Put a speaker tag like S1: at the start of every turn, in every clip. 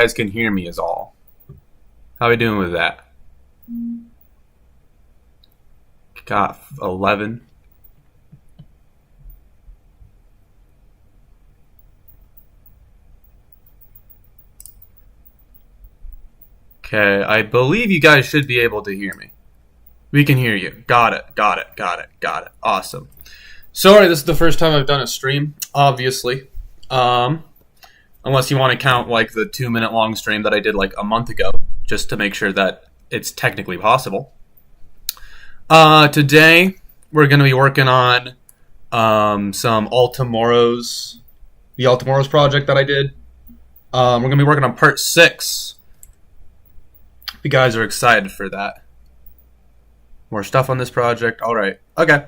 S1: guys can hear me is all. How are we doing with that? Got 11. Okay, I believe you guys should be able to hear me. We can hear you. Got it. Awesome. Sorry, this is the first time I've done a stream, obviously. Unless you want to count like the 2-minute long stream that I did like a month ago, just to make sure that it's technically possible. Today, we're going to be working on some Altamoros, the Altamoros project that I did. We're going to be working on part 6. If you guys are excited for that. More stuff on this project. All right. Okay.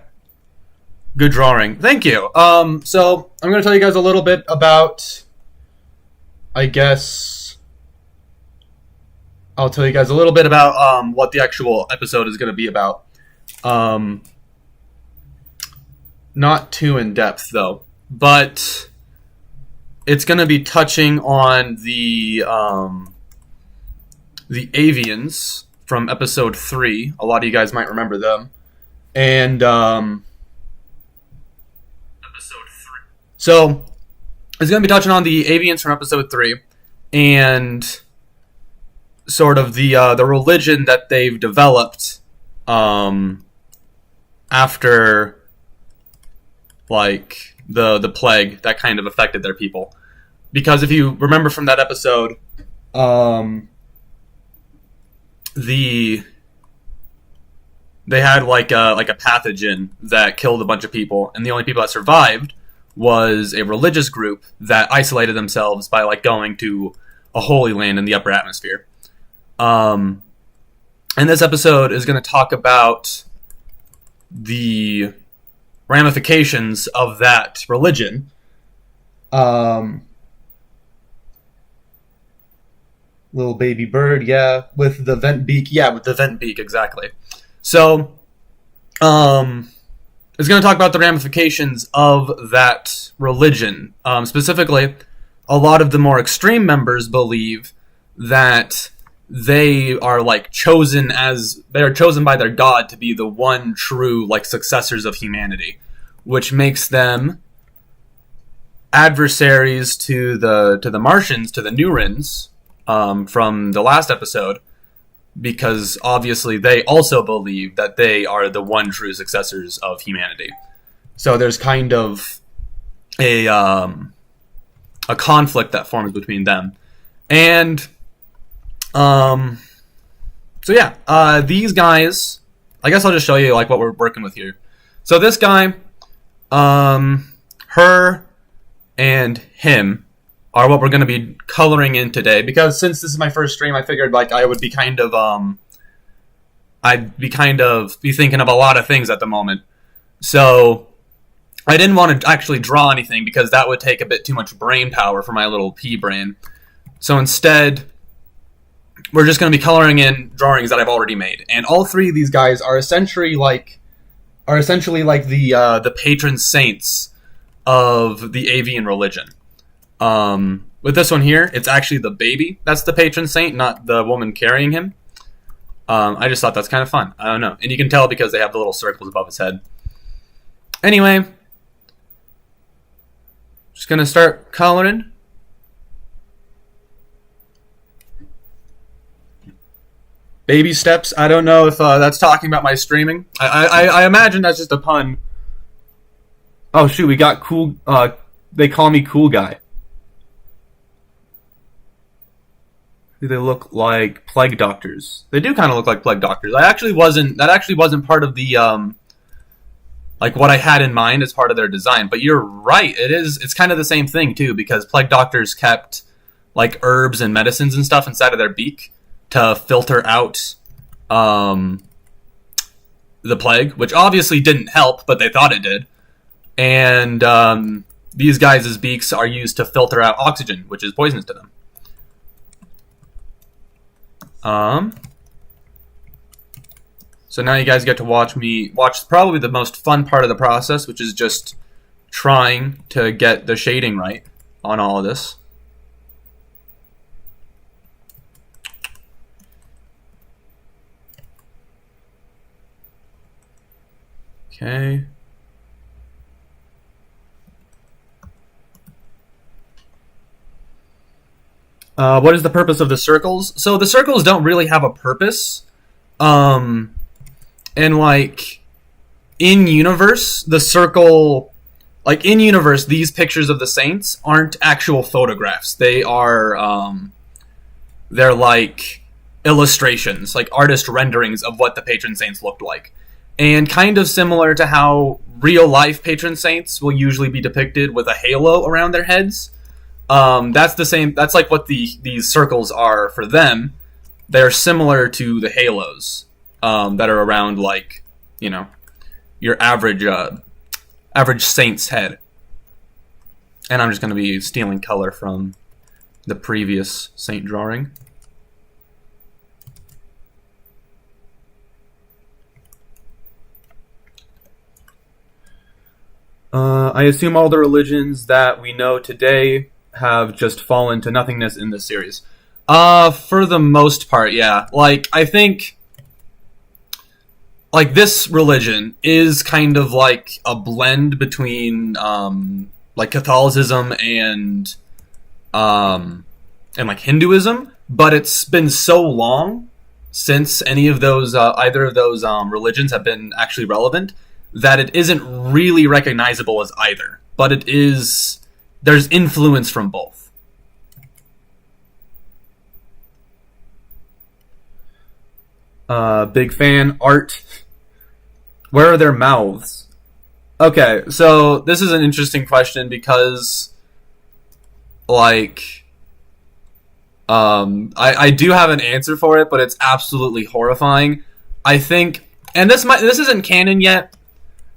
S1: Good drawing. Thank you. So I'm going to tell you guys a little bit about, I guess, I'll tell you guys a little bit about what the actual episode is going to be about. Not too in depth though, but it's going to be touching on the Avians from episode 3. A lot of you guys might remember them. And episode 3. So it's going to be touching on the Avians from episode 3 and sort of the religion that they've developed after like the plague that kind of affected their people. Because if you remember from that episode, they had like a pathogen that killed a bunch of people, and the only people that survived was a religious group that isolated themselves by like going to a holy land in the upper atmosphere. And this episode is going to talk about the ramifications of that religion. Little baby bird, yeah, with the vent beak. Yeah, with the vent beak, exactly. So, it's going to talk about the ramifications of that religion. Specifically, a lot of the more extreme members believe that they are like chosen by their god to be the one true like successors of humanity, which makes them adversaries to the Martians, to the Nurans, from the last episode, because obviously they also believe that they are the one true successors of humanity. So there's kind of a conflict that forms between them. And so yeah, these guys, I guess I'll just show you like what we're working with here. So this guy, her and him are what we're going to be coloring in today, because since this is my first stream, I figured like I would be kind of be thinking of a lot of things at the moment. So I didn't want to actually draw anything because that would take a bit too much brain power for my little pea brain. So instead, we're just going to be coloring in drawings that I've already made, and all 3 of these guys are essentially like the patron saints of the Avian religion. With this one here, it's actually the baby that's the patron saint, not the woman carrying him. I just thought that's kind of fun. I don't know. And you can tell because they have the little circles above his head. Anyway, just going to start coloring. Baby steps. I don't know if that's talking about my streaming. I imagine that's just a pun. Oh, shoot, we got cool... they call me cool guy. They look like plague doctors. They do kind of look like plague doctors. That actually wasn't part of the like what I had in mind as part of their design. But you're right. It's kind of the same thing too, because plague doctors kept like herbs and medicines and stuff inside of their beak to filter out the plague, which obviously didn't help, but they thought it did. And these guys' beaks are used to filter out oxygen, which is poisonous to them. So now you guys get to watch probably the most fun part of the process, which is just trying to get the shading right on all of this. Okay. What is the purpose of the circles? So the circles don't really have a purpose. And like in universe, the circle, like in universe, these pictures of the saints aren't actual photographs. They're like illustrations, like artist renderings of what the patron saints looked like. And kind of similar to how real life patron saints will usually be depicted with a halo around their heads. That's the same. That's like what these circles are for them. They're similar to the halos that are around, like, you know, your average saint's head. And I'm just going to be stealing color from the previous saint drawing. I assume all the religions that we know today have just fallen to nothingness in this series. For the most part, yeah. Like, I think, like, this religion is kind of like a blend between, like, Catholicism and like Hinduism, but it's been so long since any of those, either of those religions have been actually relevant, that it isn't really recognizable as either. But it is, there's influence from both. Big fan. Art. Where are their mouths? Okay, so this is an interesting question because, like, I do have an answer for it, but it's absolutely horrifying. I think, and this isn't canon yet,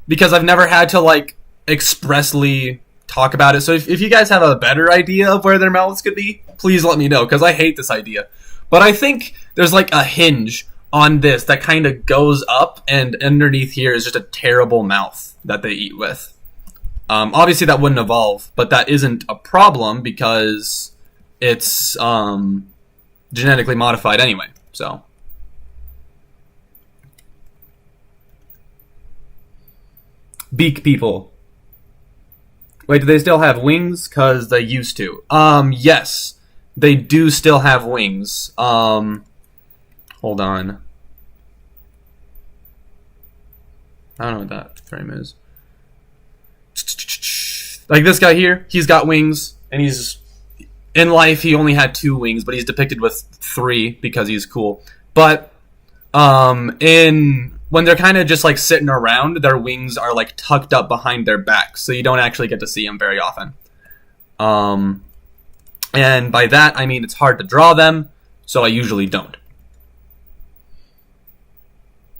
S1: because I've never had to, like, expressly talk about it. So if you guys have a better idea of where their mouths could be, please let me know, because I hate this idea. But I think there's, like, a hinge on this that kind of goes up, and underneath here is just a terrible mouth that they eat with. Obviously that wouldn't evolve, but that isn't a problem because it's genetically modified anyway. So beak people. Wait, do they still have wings? Because they used to. Yes. They do still have wings. Hold on. I don't know what that frame is. Like this guy here, he's got wings, and he's... In life, he only had 2 wings, but he's depicted with 3 because he's cool. But, when they're kind of just, like, sitting around, their wings are, like, tucked up behind their backs, so you don't actually get to see them very often. And by that, I mean it's hard to draw them, so I usually don't.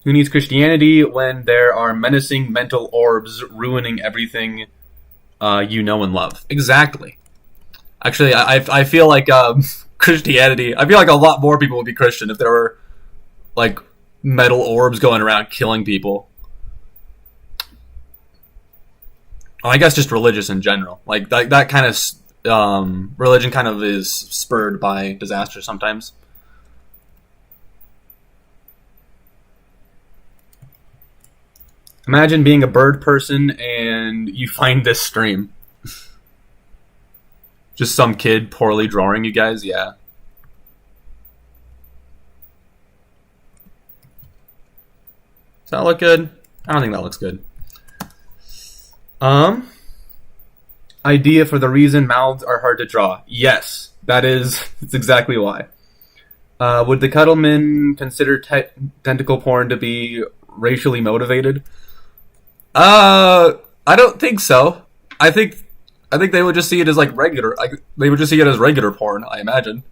S1: Who needs Christianity when there are menacing mental orbs ruining everything you know and love? Exactly. Actually, I feel like Christianity, I feel like a lot more people would be Christian if there were, like, metal orbs going around killing people. Well, I guess just religious in general. Like, that kind of religion kind of is spurred by disaster sometimes. Imagine being a bird person and you find this stream. Just some kid poorly drawing you guys, yeah. Does that look good? I don't think that looks good. Idea for the reason mouths are hard to draw. Yes, that's exactly why. Would the Cuddlemen consider tentacle porn to be racially motivated? I don't think so. I think they would just see it as, like, regular. They would just see it as regular porn, I imagine.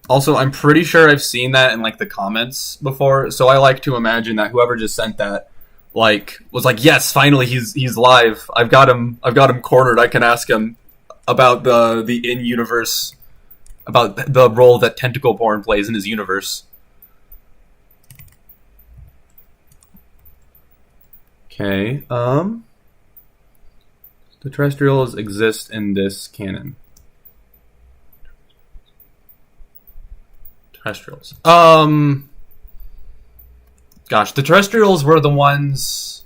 S1: Also, I'm pretty sure I've seen that in, like, the comments before, so I like to imagine that whoever just sent that, like, was like, yes, finally he's live. I've got him cornered. I can ask him about the in-universe, about the role that tentacle porn plays in his universe. Okay, the terrestrials exist in this canon. Terrestrials. Gosh, the terrestrials were the ones.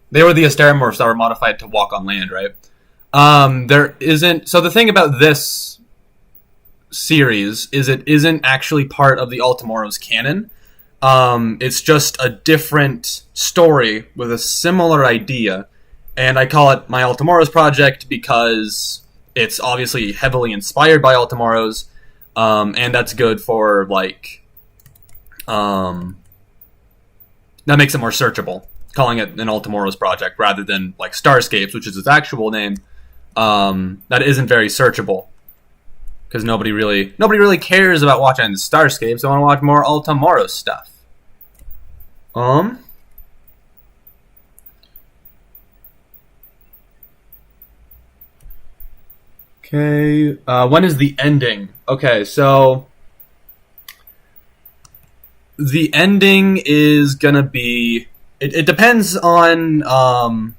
S1: They were the asteromorphs that were modified to walk on land, right? There isn't. So the thing about this series is it isn't actually part of the Altamoros canon. It's just a different story with a similar idea, and I call it my Altamoros project because it's obviously heavily inspired by Altamoros, and that's good for like. That makes it more searchable, calling it an Altamoros project rather than like Starscapes, which is its actual name. That isn't very searchable because nobody really cares about watching Starscapes. They want to watch more Altamoros stuff. Okay. When is the ending? Okay, so the ending is gonna be. It depends on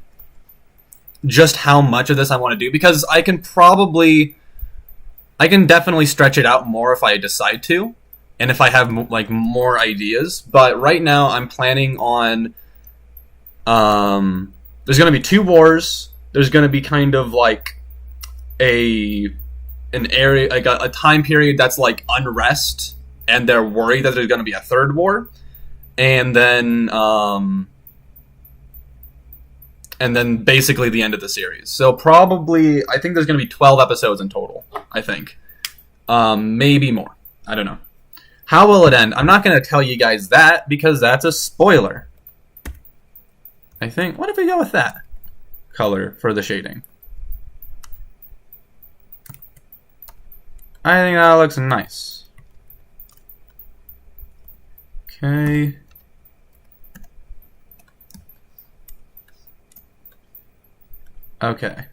S1: just how much of this I want to do, because I can definitely stretch it out more if I decide to, and if I have like more ideas. But right now I'm planning on. There's gonna be 2 wars. There's gonna be kind of like an area, like a time period that's like unrest, and they're worried that there's going to be a 3rd war, and then basically the end of the series. So probably, I think there's going to be 12 episodes in total. I think, maybe more. I don't know. How will it end? I'm not going to tell you guys that because that's a spoiler. I think. What if we go with that color for the shading? I think that looks nice. Okay. Okay.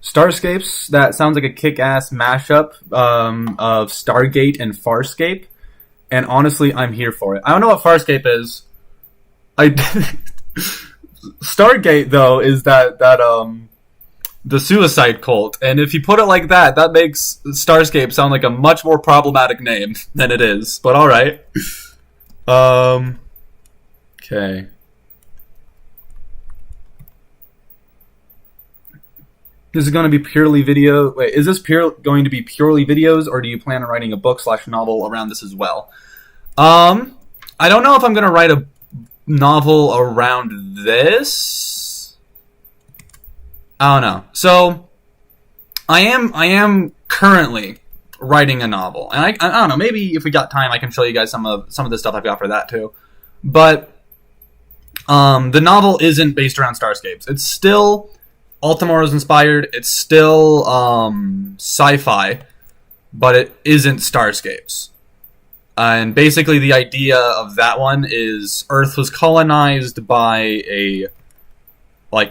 S1: Starscapes, that sounds like a kick-ass mashup of Stargate and Farscape, and honestly, I'm here for it. I don't know what Farscape is. Stargate, though, is that the suicide cult, and if you put it like that, that makes Starscape sound like a much more problematic name than it is, but alright. Okay. This is going to be purely video. Wait, is this going to be purely videos, or do you plan on writing a book/novel around this as well? I don't know if I'm going to write a novel around this. I don't know. So, I am currently writing a novel, and I don't know. Maybe if we got time, I can show you guys some of the stuff I've got for that too. But the novel isn't based around Starscapes. It's still Altamoros inspired. It's still sci-fi, but it isn't Starscapes. And basically, the idea of that one is Earth was colonized by an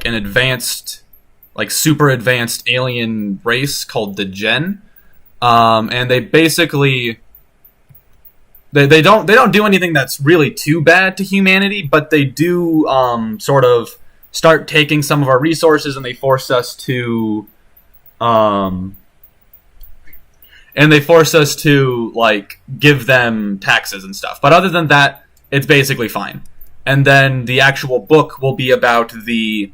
S1: advanced, like super advanced alien race called the Gen, and they basically they don't do anything that's really too bad to humanity, but they do sort of start taking some of our resources, and they force us to like give them taxes and stuff. But other than that, it's basically fine. And then the actual book will be about the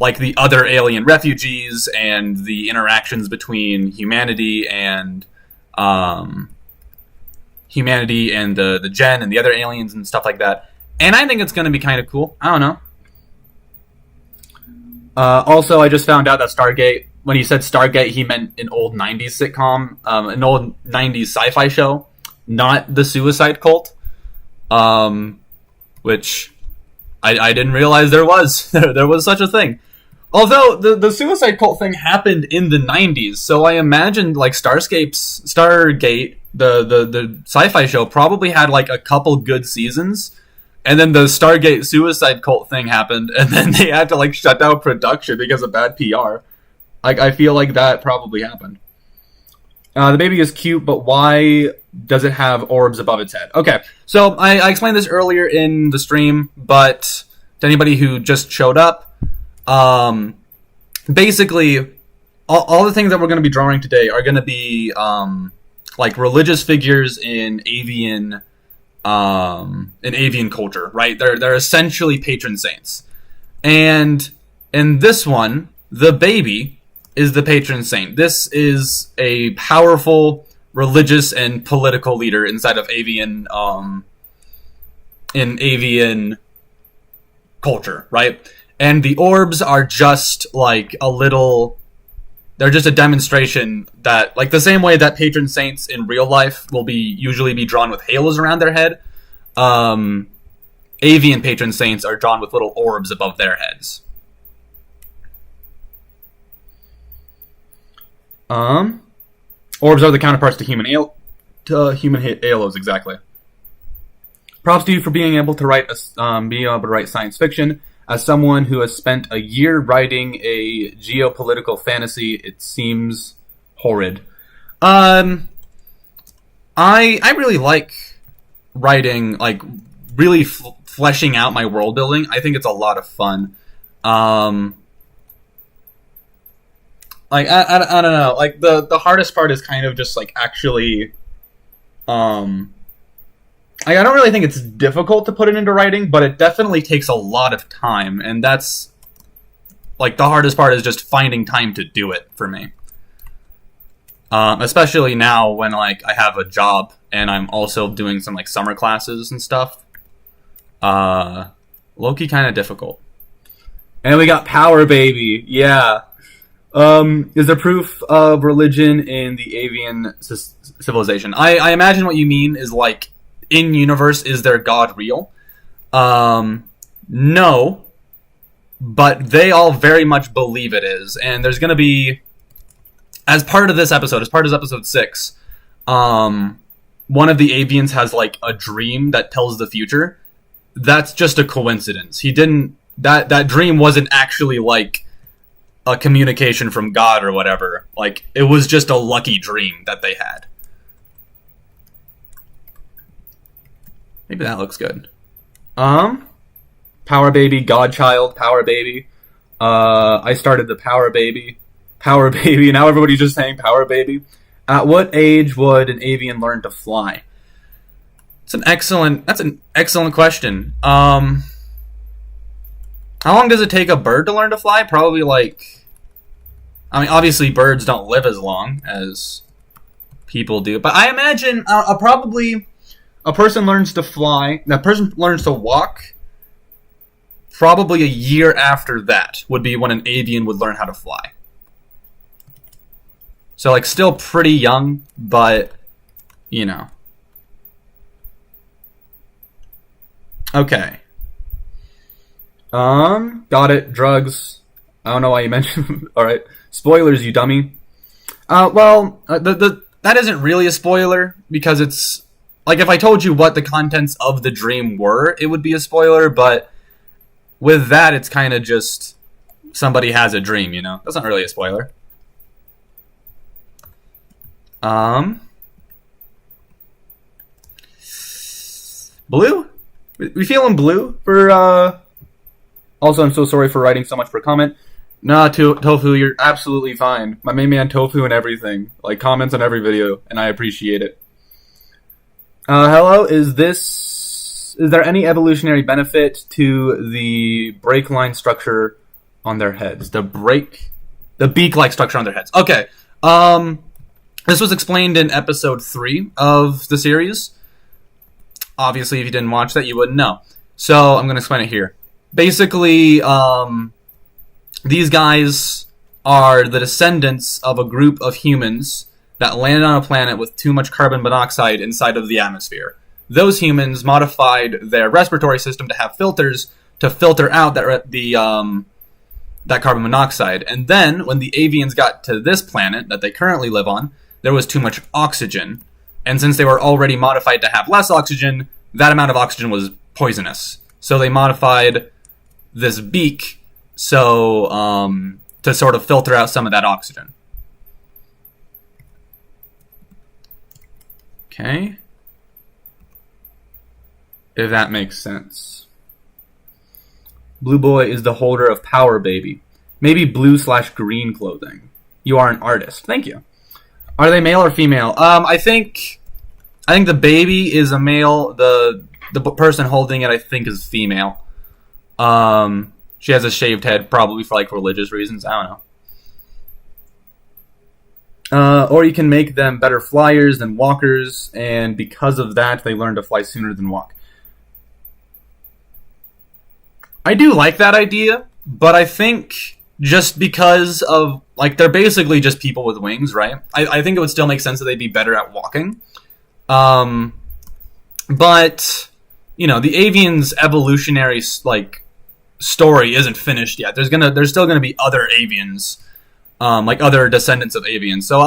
S1: like the other alien refugees and the interactions between humanity and the Gen and the other aliens and stuff like that. And I think it's going to be kind of cool. I don't know. Also, I just found out that Stargate, when he said Stargate, he meant an old 90s sitcom, an old 90s sci-fi show, not the Suicide Cult, which I didn't realize there was. There was such a thing. Although, the Suicide Cult thing happened in the 90s, so I imagine, like, Stargate, the sci-fi show, probably had, like, a couple good seasons, And then the Stargate suicide cult thing happened, and then they had to like shut down production because of bad PR. Like, I feel like that probably happened. The baby is cute, but why does it have orbs above its head? Okay, so I explained this earlier in the stream, but to anybody who just showed up, basically, all the things that we're going to be drawing today are going to be like religious figures in Avian culture, right? They're essentially patron saints, and in this one, the baby is the patron saint. This is a powerful religious and political leader inside of Avian, in Avian culture, right? And the orbs are just like a little, they're just a demonstration that, like the same way that patron saints in real life will usually be drawn with halos around their head, Avian patron saints are drawn with little orbs above their heads. Orbs are the counterparts to human halos, exactly. Props to you for being able to write science fiction. As someone who has spent a year writing a geopolitical fantasy, it seems horrid. I really like writing, like really fleshing out my world building. I think it's a lot of fun. Like, I don't know. Like, the hardest part is kind of just, like, actually... I don't really think it's difficult to put it into writing, but it definitely takes a lot of time. And that's... Like, the hardest part is just finding time to do it for me. Especially now when, like, I have a job and I'm also doing some, like, summer classes and stuff. Low-key kind of difficult. And we got Power Baby. Yeah. Is there proof of religion in the Avian civilization? I imagine what you mean is, like, in universe, is their god real? No, but they all very much believe it is. And there's going to be, as part of this episode, as part of episode 6, one of the Avians has, like, a dream that tells the future. That's just a coincidence. He didn't, that dream wasn't actually, like, a communication from God or whatever. Like, it was just a lucky dream that they had. Maybe that looks good. Power Baby, Godchild, Power Baby. I started the Power Baby. Power Baby, now everybody's just saying Power Baby. At what age would an avian learn to fly? That's an excellent question. How long does it take a bird to learn to fly? Probably like... I mean, obviously birds don't live as long as people do. But I imagine probably a person learns to fly... A person learns to walk... Probably a year after that would be when an avian would learn how to fly. So, like, still pretty young, but, you know. Okay. Got it. Drugs. I don't know why you mentioned... Alright. Spoilers, you dummy. That isn't really a spoiler, because it's... Like, if I told you what the contents of the dream were, it would be a spoiler, but with that, it's kind of just... Somebody has a dream, you know? That's not really a spoiler. Blue? We feeling blue for, Also, I'm so sorry for writing so much per comment. Nah, Tofu, you're absolutely fine. My main man Tofu and everything. Like, comments on every video, and I appreciate it. Hello, is there any evolutionary benefit to the brake line structure on their heads? The beak-like structure on their heads. Okay, this was explained in episode 3 of the series. Obviously, if you didn't watch that, you wouldn't know. So, I'm going to explain it here. Basically, these guys are the descendants of a group of humans that landed on a planet with too much carbon monoxide inside of the atmosphere. Those humans modified their respiratory system to have filters to filter out that carbon monoxide. And then, when the avians got to this planet that they currently live on, there was too much oxygen. And since they were already modified to have less oxygen, that amount of oxygen was poisonous. So they modified this beak to sort of filter out some of that oxygen. Okay. If that makes sense. Blue Boy is the holder of Power Baby. Maybe blue/green clothing. You are an artist. Thank you. Are they male or female? I think the baby is a male. The person holding it, I think, is female. She has a shaved head, probably for like religious reasons. I don't know. Or you can make them better flyers than walkers, and because of that, they learn to fly sooner than walk. I do like that idea, but I think just because of, like, they're basically just people with wings, right? I think it would still make sense that they'd be better at walking. But, you know, the Avian's evolutionary, like, story isn't finished yet. There's still gonna be other Avians, like other descendants of Avians. So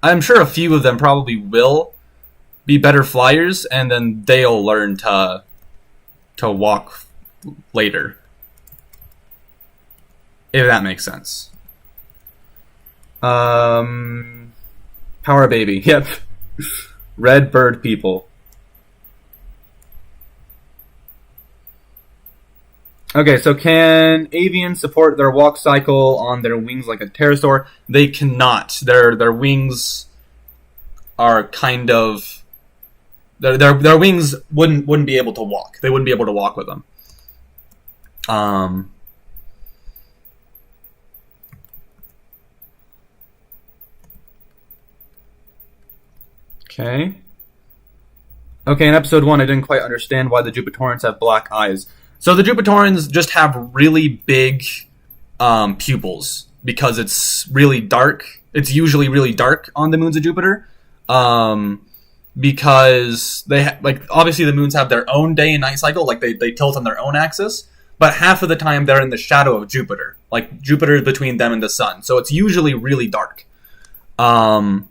S1: I'm sure a few of them probably will be better flyers, and then they'll learn to walk later, if that makes sense. Power Baby. Yep. Red bird people. Okay, so can avians support their walk cycle on their wings like a pterosaur? They cannot. Their wings are kind of their wings wouldn't be able to walk. They wouldn't be able to walk with them. Okay. Okay, in episode 1, I didn't quite understand why the Jupitorans have black eyes. So the Jupitorans just have really big pupils because it's really dark. It's usually really dark on the moons of Jupiter. Because obviously the moons have their own day and night cycle, like they tilt on their own axis, but half of the time they're in the shadow of Jupiter. Like Jupiter is between them and the sun. So it's usually really dark. And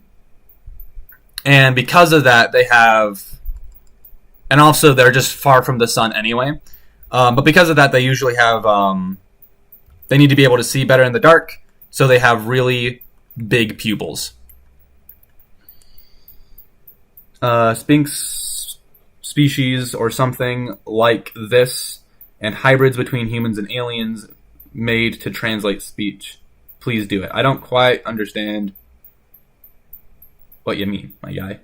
S1: because of that, and also they're just far from the sun anyway. But because of that, they usually have, they need to be able to see better in the dark, so they have really big pupils. Sphinx species or something like this, and hybrids between humans and aliens made to translate speech. Please do it. I don't quite understand what you mean, my guy.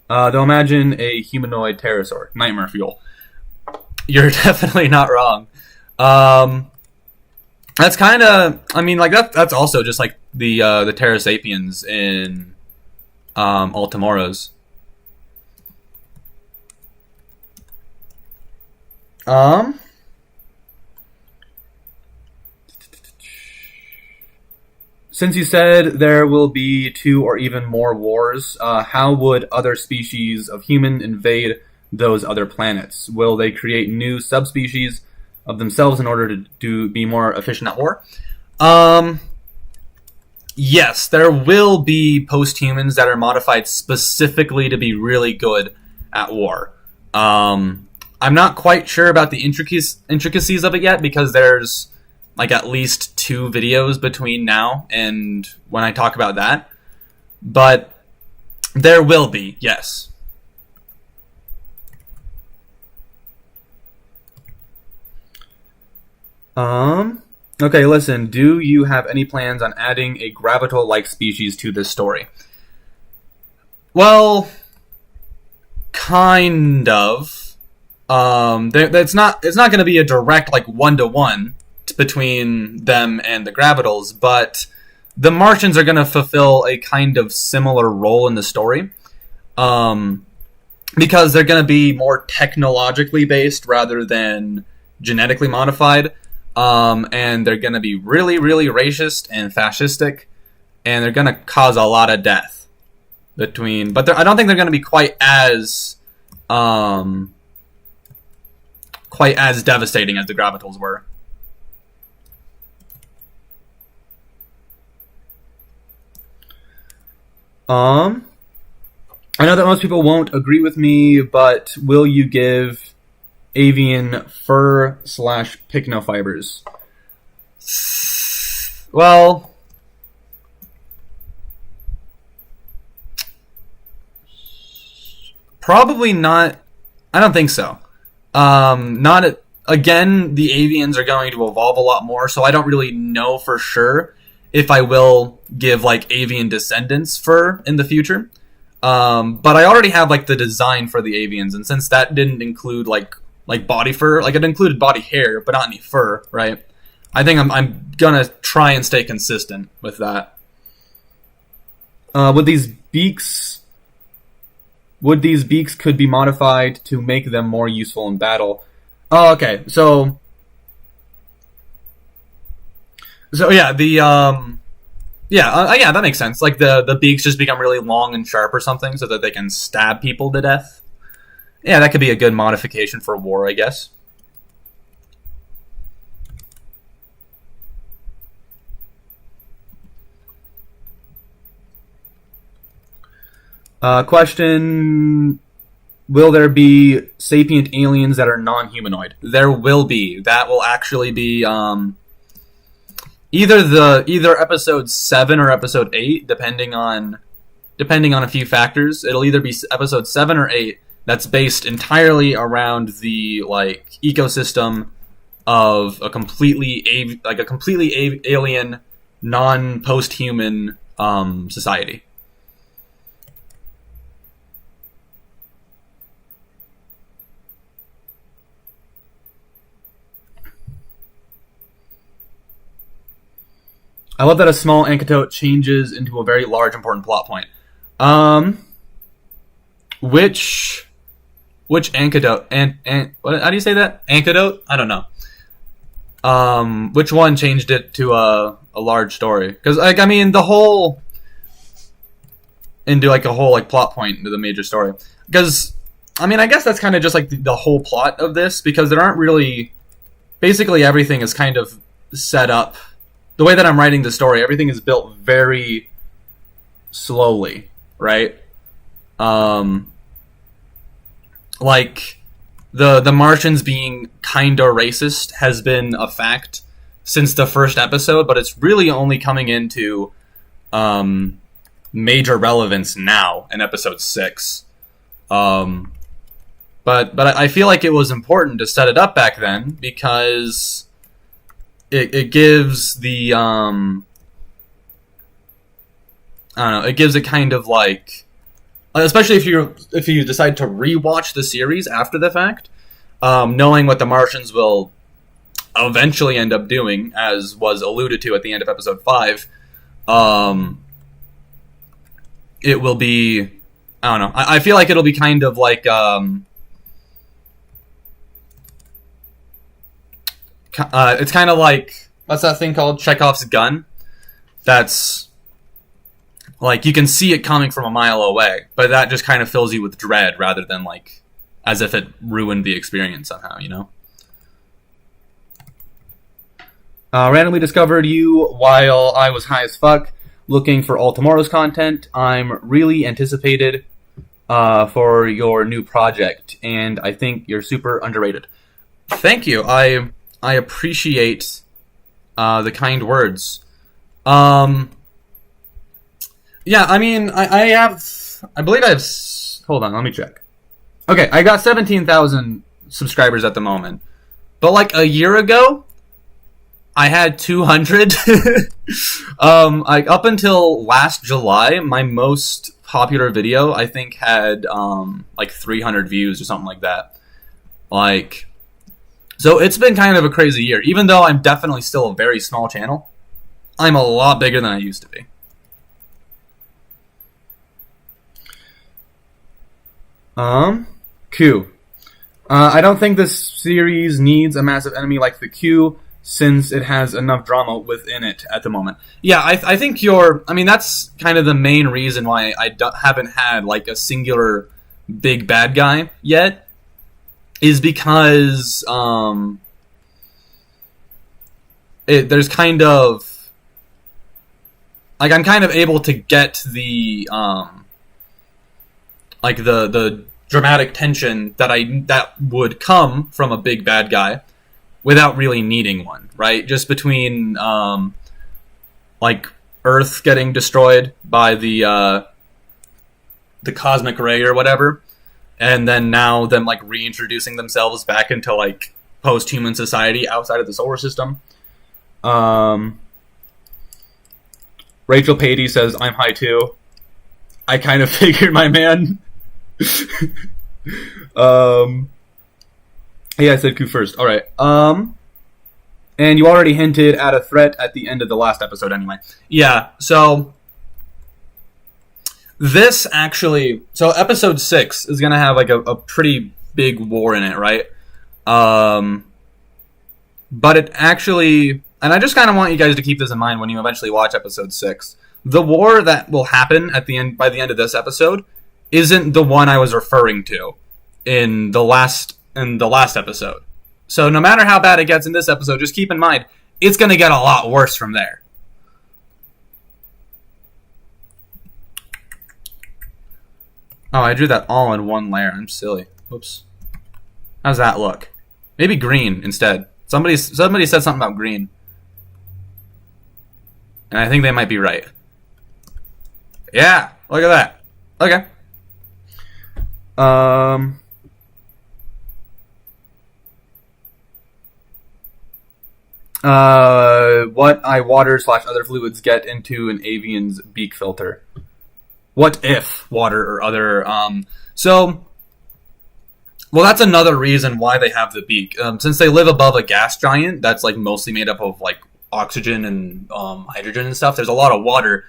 S1: They'll imagine a humanoid pterosaur. Nightmare fuel. You're definitely not wrong. That's kind of, I mean, like that's also just like the Pterosapiens in Altamoros. Since you said there will be 2 or even more wars, how would other species of human invade those other planets? Will they create new subspecies of themselves in order to be more efficient at war? Yes, there will be posthumans that are modified specifically to be really good at war. I'm not quite sure about the intricacies of it yet, because there's like at least 2 videos between now and when I talk about that. But there will be, yes. Okay, listen, do you have any plans on adding a Gravital-like species to this story? Well, kind of. It's not going to be a direct, like, one-to-one between them and the Gravitals, but the Martians are going to fulfill a kind of similar role in the story. Because they're going to be more technologically based rather than genetically modified. And they're going to be really, really racist and fascistic, and they're going to cause a lot of death but I don't think they're going to be quite as devastating as the Gravitals were. I know that most people won't agree with me, but will you give Avian fur slash pycnofibers? Well, probably not. I don't think so. Not again. The avians are going to evolve a lot more, so I don't really know for sure if I will give like avian descendants fur in the future. But I already have like the design for the avians, and since that didn't include like body fur, like it included body hair, but not any fur, right? I think I'm gonna try and stay consistent with that. Would these beaks could be modified to make them more useful in battle? Oh, okay. So yeah, yeah, that makes sense. Like the beaks just become really long and sharp or something, so that they can stab people to death. Yeah, that could be a good modification for war, I guess. Question: will there be sapient aliens that are non-humanoid? There will be. That will actually be either episode 7 or episode 8, depending on a few factors. It'll either be episode 7 or 8 that's based entirely around the like ecosystem of a completely alien, non-post-human society. I love that a small anecdote changes into a very large, important plot point. Um, which anecdote? What? How do you say that? Anecdote? I don't know. Which one changed it to a large story? Because like I mean, the whole into like a whole like plot point into the major story. Because I mean, I guess that's kind of just like the whole plot of this, because there aren't really basically everything is kind of set up the way that I'm writing the story. Everything is built very slowly, right? Like the Martians being kinda racist has been a fact since the first episode, but it's really only coming into major relevance now in episode 6. But I feel like it was important to set it up back then, because it gives the I don't know, it gives it kind of like, especially if you decide to rewatch the series after the fact, knowing what the Martians will eventually end up doing, as was alluded to at the end of episode 5, it will be, I don't know, I feel like it'll be kind of like it's kind of like, what's that thing called? Chekhov's gun. That's like, you can see it coming from a mile away, but that just kind of fills you with dread rather than like as if it ruined the experience somehow, you know? Randomly discovered you while I was high as fuck looking for all tomorrow's content. I'm really anticipated for your new project, and I think you're super underrated. Thank you. I appreciate the kind words. Yeah, I mean, I believe I have, hold on, let me check. Okay, I got 17,000 subscribers at the moment. But like a year ago, I had 200. Like up until last July, my most popular video, I think, had like 300 views or something like that. Like, so it's been kind of a crazy year. Even though I'm definitely still a very small channel, I'm a lot bigger than I used to be. Q. I don't think this series needs a massive enemy like the Q, since it has enough drama within it at the moment. Yeah, I think I mean, that's kind of the main reason why I haven't had like a singular big bad guy yet, is because there's kind of like, I'm kind of able to get the like the dramatic tension that would come from a big bad guy without really needing one, right? Just between like Earth getting destroyed by the cosmic ray or whatever, and then now them like reintroducing themselves back into like post-human society outside of the solar system. Rachel Patey says, I'm high too. I kind of figured, my man. Yeah, I said Q first. Alright. And you already hinted at a threat at the end of the last episode anyway. Yeah, so this actually... So episode 6 is going to have like a pretty big war in it, right? But it actually... And I just kind of want you guys to keep this in mind when you eventually watch episode 6. The war that will happen at the end by the end of this episode isn't the one I was referring to in the last episode. So no matter how bad it gets in this episode, just keep in mind it's going to get a lot worse from there. Oh, I drew that all in one layer. I'm silly. Oops. How's that look? Maybe green instead. Somebody said something about green. And I think they might be right. Yeah, look at that. Okay. What water/other fluids get into an avian's beak filter? What if water or other... Well, that's another reason why they have the beak. Since they live above a gas giant that's like mostly made up of like oxygen and hydrogen and stuff, there's a lot of water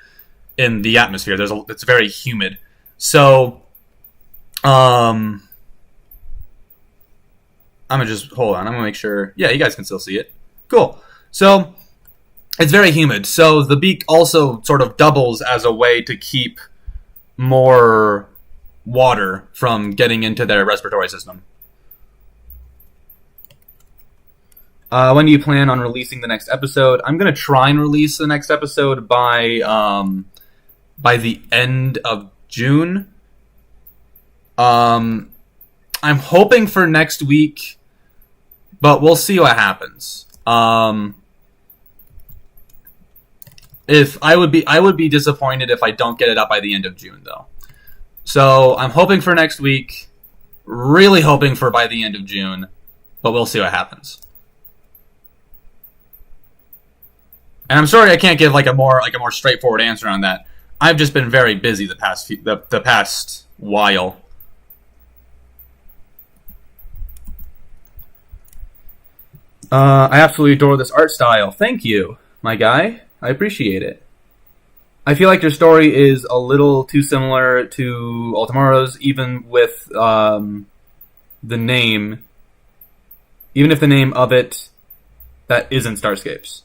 S1: in the atmosphere. It's very humid. So, I'm gonna just hold on. I'm gonna make sure. Yeah, you guys can still see it. Cool. So, it's very humid. So the beak also sort of doubles as a way to keep more water from getting into their respiratory system. When do you plan on releasing the next episode? I'm going to try and release the next episode by the end of June. I'm hoping for next week, but we'll see what happens. If I would be disappointed if I don't get it up by the end of June, though. So I'm hoping for next week, really hoping for by the end of June, but we'll see what happens. And I'm sorry I can't give like a more straightforward answer on that. I've just been very busy the past while. I absolutely adore this art style. Thank you, my guy. I appreciate it. I feel like your story is a little too similar to Altamoro's, even with the name, even if the name of it that isn't Starscapes.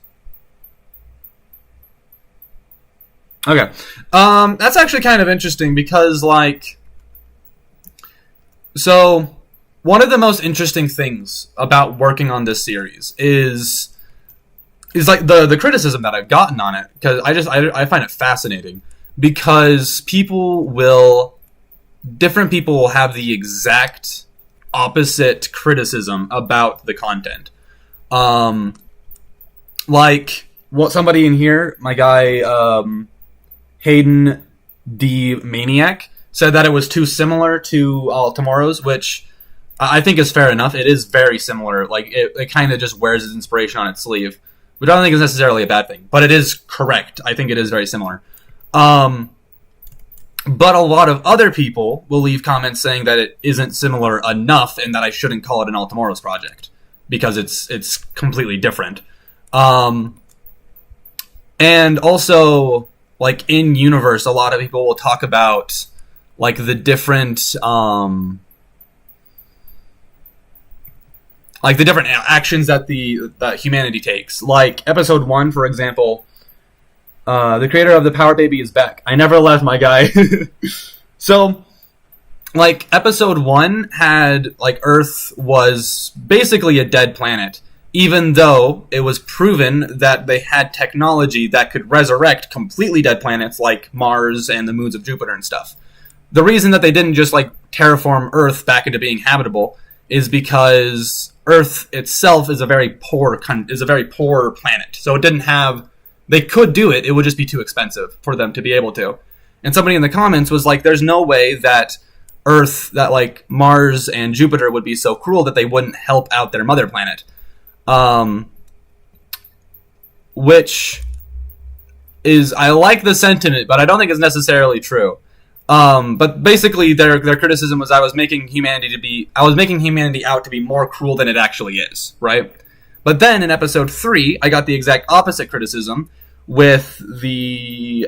S1: Okay, that's actually kind of interesting because, like, so one of the most interesting things about working on this series is like the criticism that I've gotten on it, because I find it fascinating, because different people will have the exact opposite criticism about the content. Like what somebody in here, my guy Hayden D Maniac, said that it was too similar to Tomorrow's, which I think is fair enough. It is very similar. Like it kind of just wears its inspiration on its sleeve, which I don't think is necessarily a bad thing, but it is correct. I think it is very similar. But a lot of other people will leave comments saying that it isn't similar enough and that I shouldn't call it an All Tomorrow's project because it's completely different. And also, like, in universe, a lot of people will talk about like the different actions that that humanity takes. Like episode 1, for example, the creator of the Power Baby is back. I never left, my guy. So, like, episode 1 had, like, Earth was basically a dead planet, even though it was proven that they had technology that could resurrect completely dead planets like Mars and the moons of Jupiter and stuff. the reason that they didn't just like terraform Earth back into being habitable is because Earth itself is a very poor planet. So it didn't have. They could do it. It would just be too expensive for them to be able to. And somebody in the comments was like, "There's no way that like Mars and Jupiter would be so cruel that they wouldn't help out their mother planet." Which is, I like the sentiment, but I don't think it's necessarily true. But basically, their criticism was I was making humanity out to be more cruel than it actually is, right? But then in episode 3, I got the exact opposite criticism with the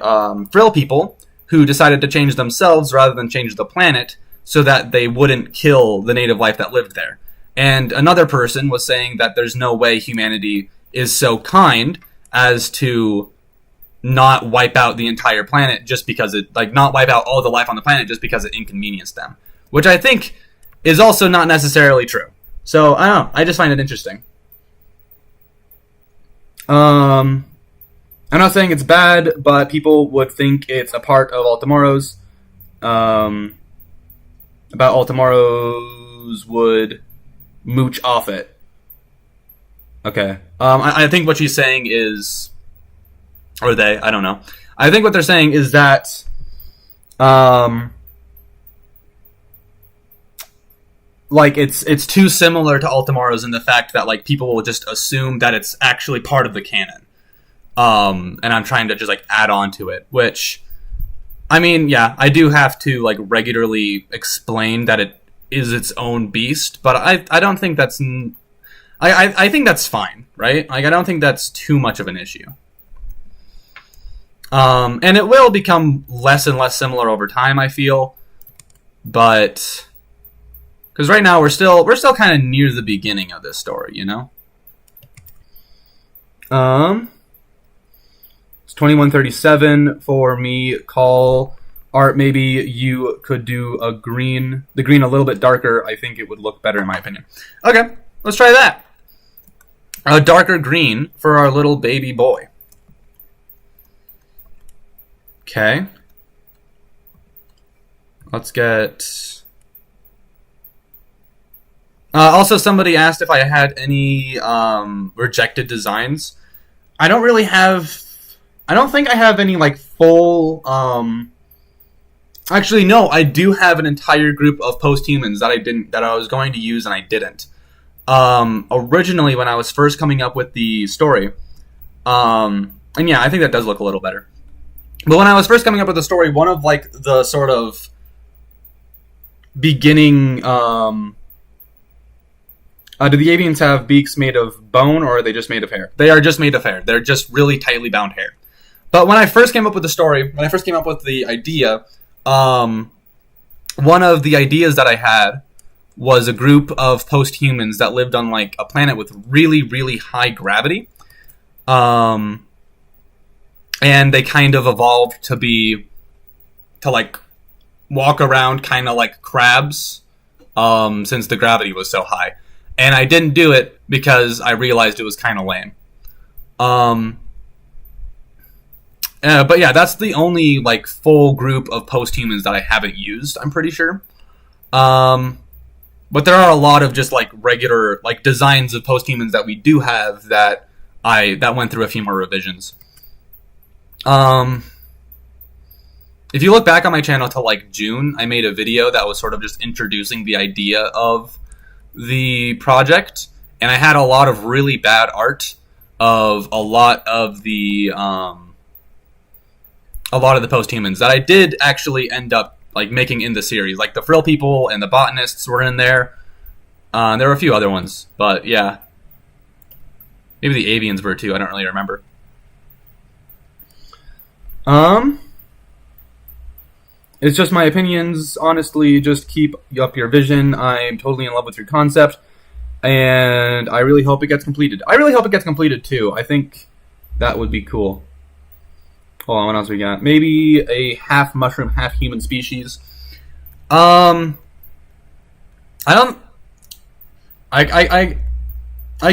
S1: Frill people who decided to change themselves rather than change the planet so that they wouldn't kill the native life that lived there. And another person was saying that there's no way humanity is so kind as to not wipe out the entire planet just because not wipe out all the life on the planet just because it inconvenienced them. Which I think is also not necessarily true. So, I don't know. I just find it interesting. I'm not saying it's bad, but people would think it's a part of Altamoros. About Altamoros would mooch off it. Okay. I think what she's saying is... Or they, I don't know. I think what they're saying is that... it's too similar to Altamoros in the fact that, like, people will just assume that it's actually part of the canon. And I'm trying to just, like, add on to it. Which, I mean, yeah, I do have to, like, regularly explain that it is its own beast. But I don't think that's... I think that's fine, right? Like, I don't think that's too much of an issue. And it will become less and less similar over time, I feel. But... Because right now we're still kind of near the beginning of this story, you know? It's 21:37 for me. Call Art. Maybe you could do the green a little bit darker. I think it would look better in my opinion. Okay, let's try that. A darker green for our little baby boy. Okay. Let's get... also, somebody asked if I had any rejected designs. I don't really have... I don't think I have any, like, full... Actually, no, I do have an entire group of posthumans that I was going to use and I didn't. Originally, when I was first coming up with the story... and yeah, I think that does look a little better. But when I was first coming up with the story, one of, like, the sort of beginning... do the Avians have beaks made of bone, or are they just made of hair? They are just made of hair. They're just really tightly bound hair. But when I first came up with the story, when I first came up with the idea, one of the ideas that I had was a group of posthumans that lived on, like, a planet with really, really high gravity. And they kind of evolved to like, walk around kind of like crabs, since the gravity was so high. And I didn't do it because I realized it was kind of lame. But yeah, that's the only, like, full group of posthumans that I haven't used, I'm pretty sure. But there are a lot of just, like, regular, like, designs of posthumans that we do have that went through a few more revisions. If you look back on my channel to, like, June, I made a video that was sort of just introducing the idea of the project, and I had a lot of really bad art of a lot of the posthumans that I did actually end up, like, making in the series. Like, the Frill people and the botanists were in there. There were a few other ones, but yeah. Maybe the Avians were too, I don't really remember. It's just my opinions. Honestly, just keep up your vision. I'm totally in love with your concept, and I really hope it gets completed. I really hope it gets completed too. I think that would be cool. Hold on, what else we got? Maybe a half mushroom, half human species. I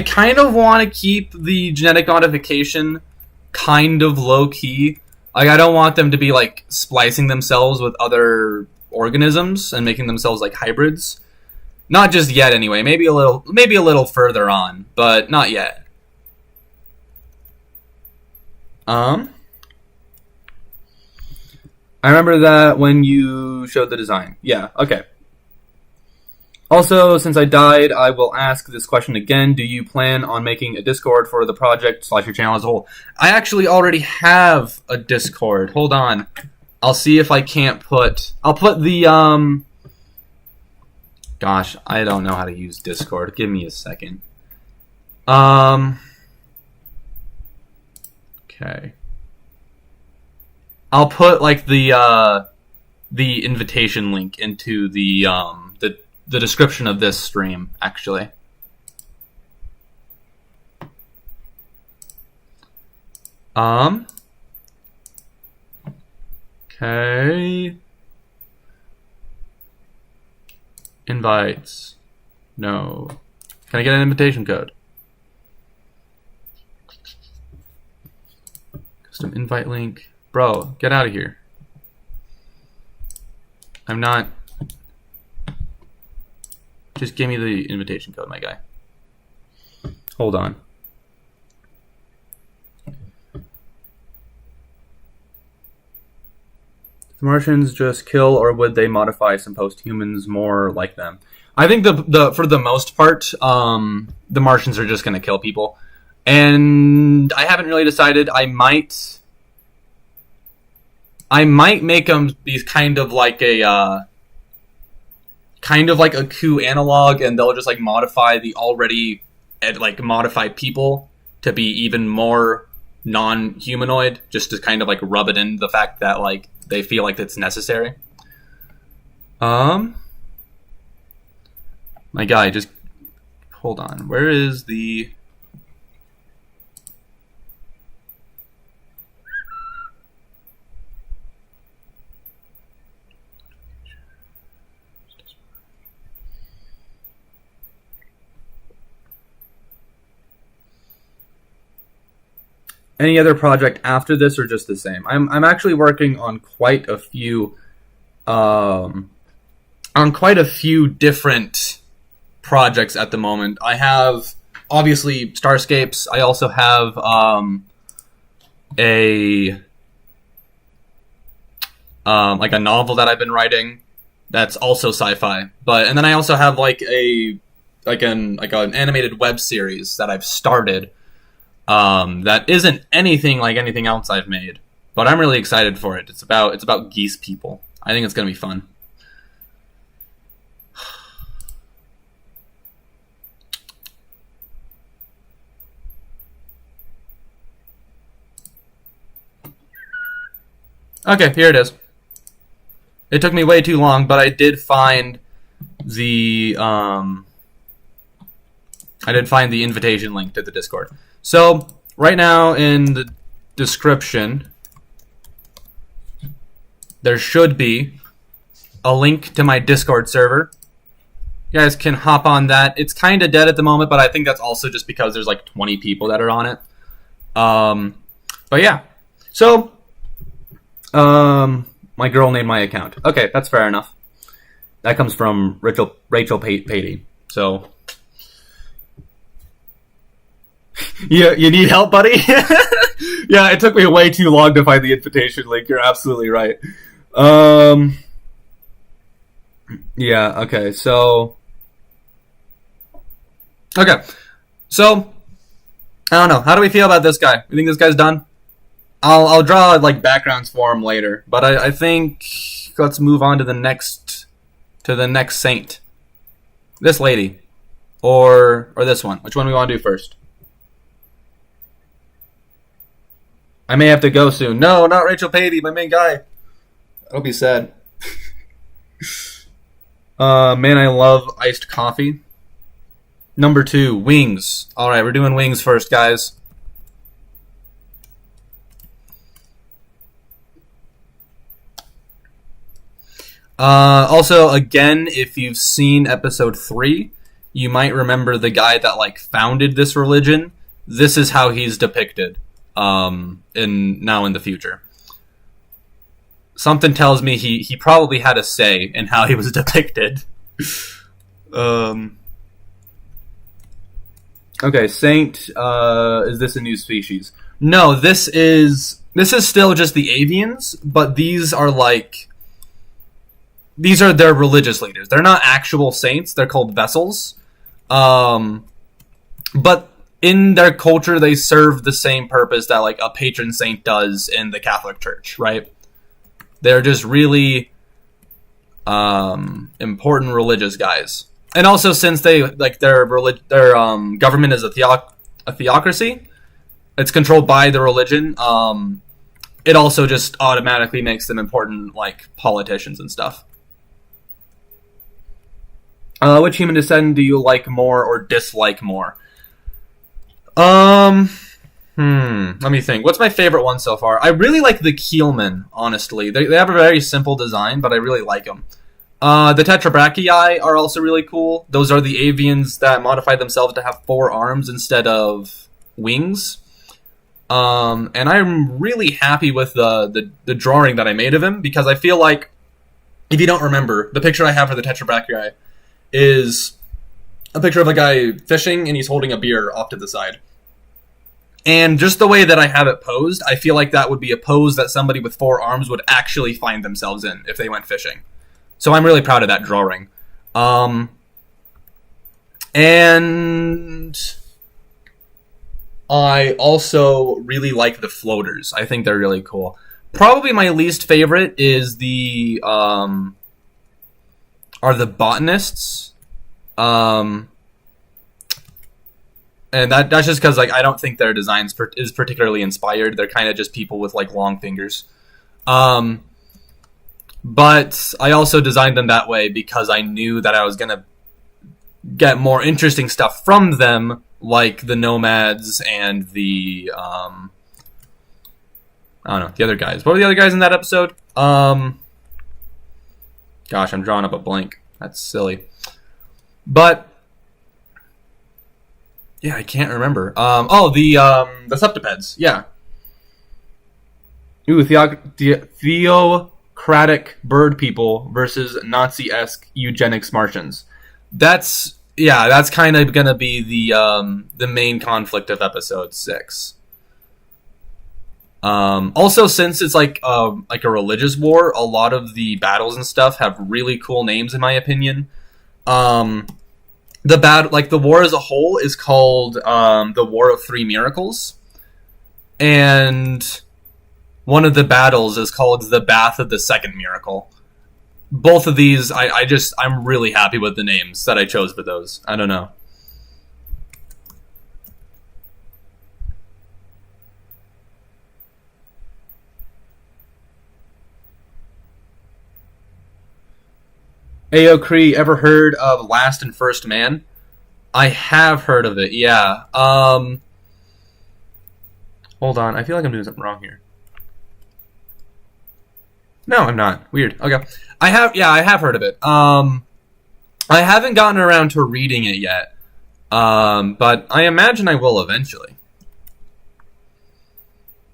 S1: kind of want to keep the genetic modification kind of low key. Like, I don't want them to be, like, splicing themselves with other organisms and making themselves like hybrids. Not just yet, anyway. Maybe a little further on, but not yet. I remember that when you showed the design. Yeah, okay. Also, since I died, I will ask this question again. Do you plan on making a Discord for the project / your channel as a whole? I actually already have a Discord. Hold on. I'll see if I can't put... I'll put the, Gosh, I don't know how to use Discord. Give me a second. Okay. I'll put, like, the invitation link into the description of this stream, actually. Okay. Invites. No. Can I get an invitation code? Custom invite link. Bro, get out of here. I'm not... Just give me the invitation code, my guy. Hold on. The Martians just kill, or would they modify some posthumans more like them? I think for the most part, the Martians are just going to kill people, and I haven't really decided. I might make them be kind of like a coup analog, and they'll just like modify the already like modified people to be even more non-humanoid, just to kind of like rub it in the fact that like they feel like it's necessary. My guy, just hold on. Where is the... Any other project after this, or just the same? I'm actually working on quite a few different projects at the moment. I have obviously Starscapes. I also have like a novel that I've been writing that's also sci-fi. And then I also have like an animated web series that I've started. That isn't anything like anything else I've made, but I'm really excited for it. It's about geese people. I think it's gonna be fun. Okay, here it is. It took me way too long, but I did find the invitation link to the Discord. So, right now in the description, there should be a link to my Discord server. You guys can hop on that. It's kind of dead at the moment, but I think that's also just because there's like 20 people that are on it. But yeah. So, my girl named my account. Okay, that's fair enough. That comes from Rachel Patey. So... You need help, buddy? Yeah, it took me way too long to find the invitation link. You're absolutely right. Yeah, okay, so... Okay, so... I don't know. How do we feel about this guy? You think this guy's done? I'll draw, like, backgrounds for him later. But I think... Let's move on to the next saint. This lady. Or this one. Which one do we want to do first? I may have to go soon. No, not Rachel Patey, my main guy. That'll be sad. Man, I love iced coffee. Number 2, wings. Alright, we're doing wings first, guys. Also, again, if you've seen episode 3, you might remember the guy that, like, founded this religion. This is how he's depicted. In the future. something tells me he probably had a say in how he was depicted. Okay, Saint. Is this a new species? No, this is still just the Avians, but these are their religious leaders. They're not actual saints. They're called vessels. But in their culture, they serve the same purpose that like a patron saint does in the Catholic Church, right? They're just really important religious guys. And also, since they like their government is a theocracy, it's controlled by the religion. It also just automatically makes them important, like politicians and stuff. Which human descent do you like more or dislike more? Let me think. What's my favorite one so far? I really like the Keelmen, honestly. They have a very simple design, but I really like them. The Tetrabrachii are also really cool. Those are the Avians that modify themselves to have 4 arms instead of wings. And I'm really happy with the drawing that I made of him, because I feel like, if you don't remember, the picture I have for the Tetrabrachii is a picture of a guy fishing, and he's holding a beer off to the side. And just the way that I have it posed, I feel like that would be a pose that somebody with 4 arms would actually find themselves in if they went fishing. So I'm really proud of that drawing. And I also really like the floaters. I think they're really cool. Probably my least favorite is are the botanists. And that's just because like I don't think their design is particularly inspired. They're kind of just people with like long fingers. But I also designed them that way because I knew that I was gonna get more interesting stuff from them, like the nomads and the I don't know, the other guys. What were the other guys in that episode? Gosh, I'm drawing up a blank. That's silly. But yeah, I can't remember. The septipeds. Yeah. Ooh, theocratic bird people versus Nazi-esque eugenics Martians. That's kind of gonna be the main conflict of episode 6. Also, since it's like a religious war, a lot of the battles and stuff have really cool names, in my opinion. The war as a whole is called the War of Three Miracles, and one of the battles is called the Bath of the Second Miracle. Both of these, I'm really happy with the names that I chose for those. I don't know. Ayo Cree, ever heard of Last and First Man? I have heard of it, yeah. Hold on, I feel like I'm doing something wrong here. No, I'm not. Weird. Okay. I have heard of it. I haven't gotten around to reading it yet. But I imagine I will eventually.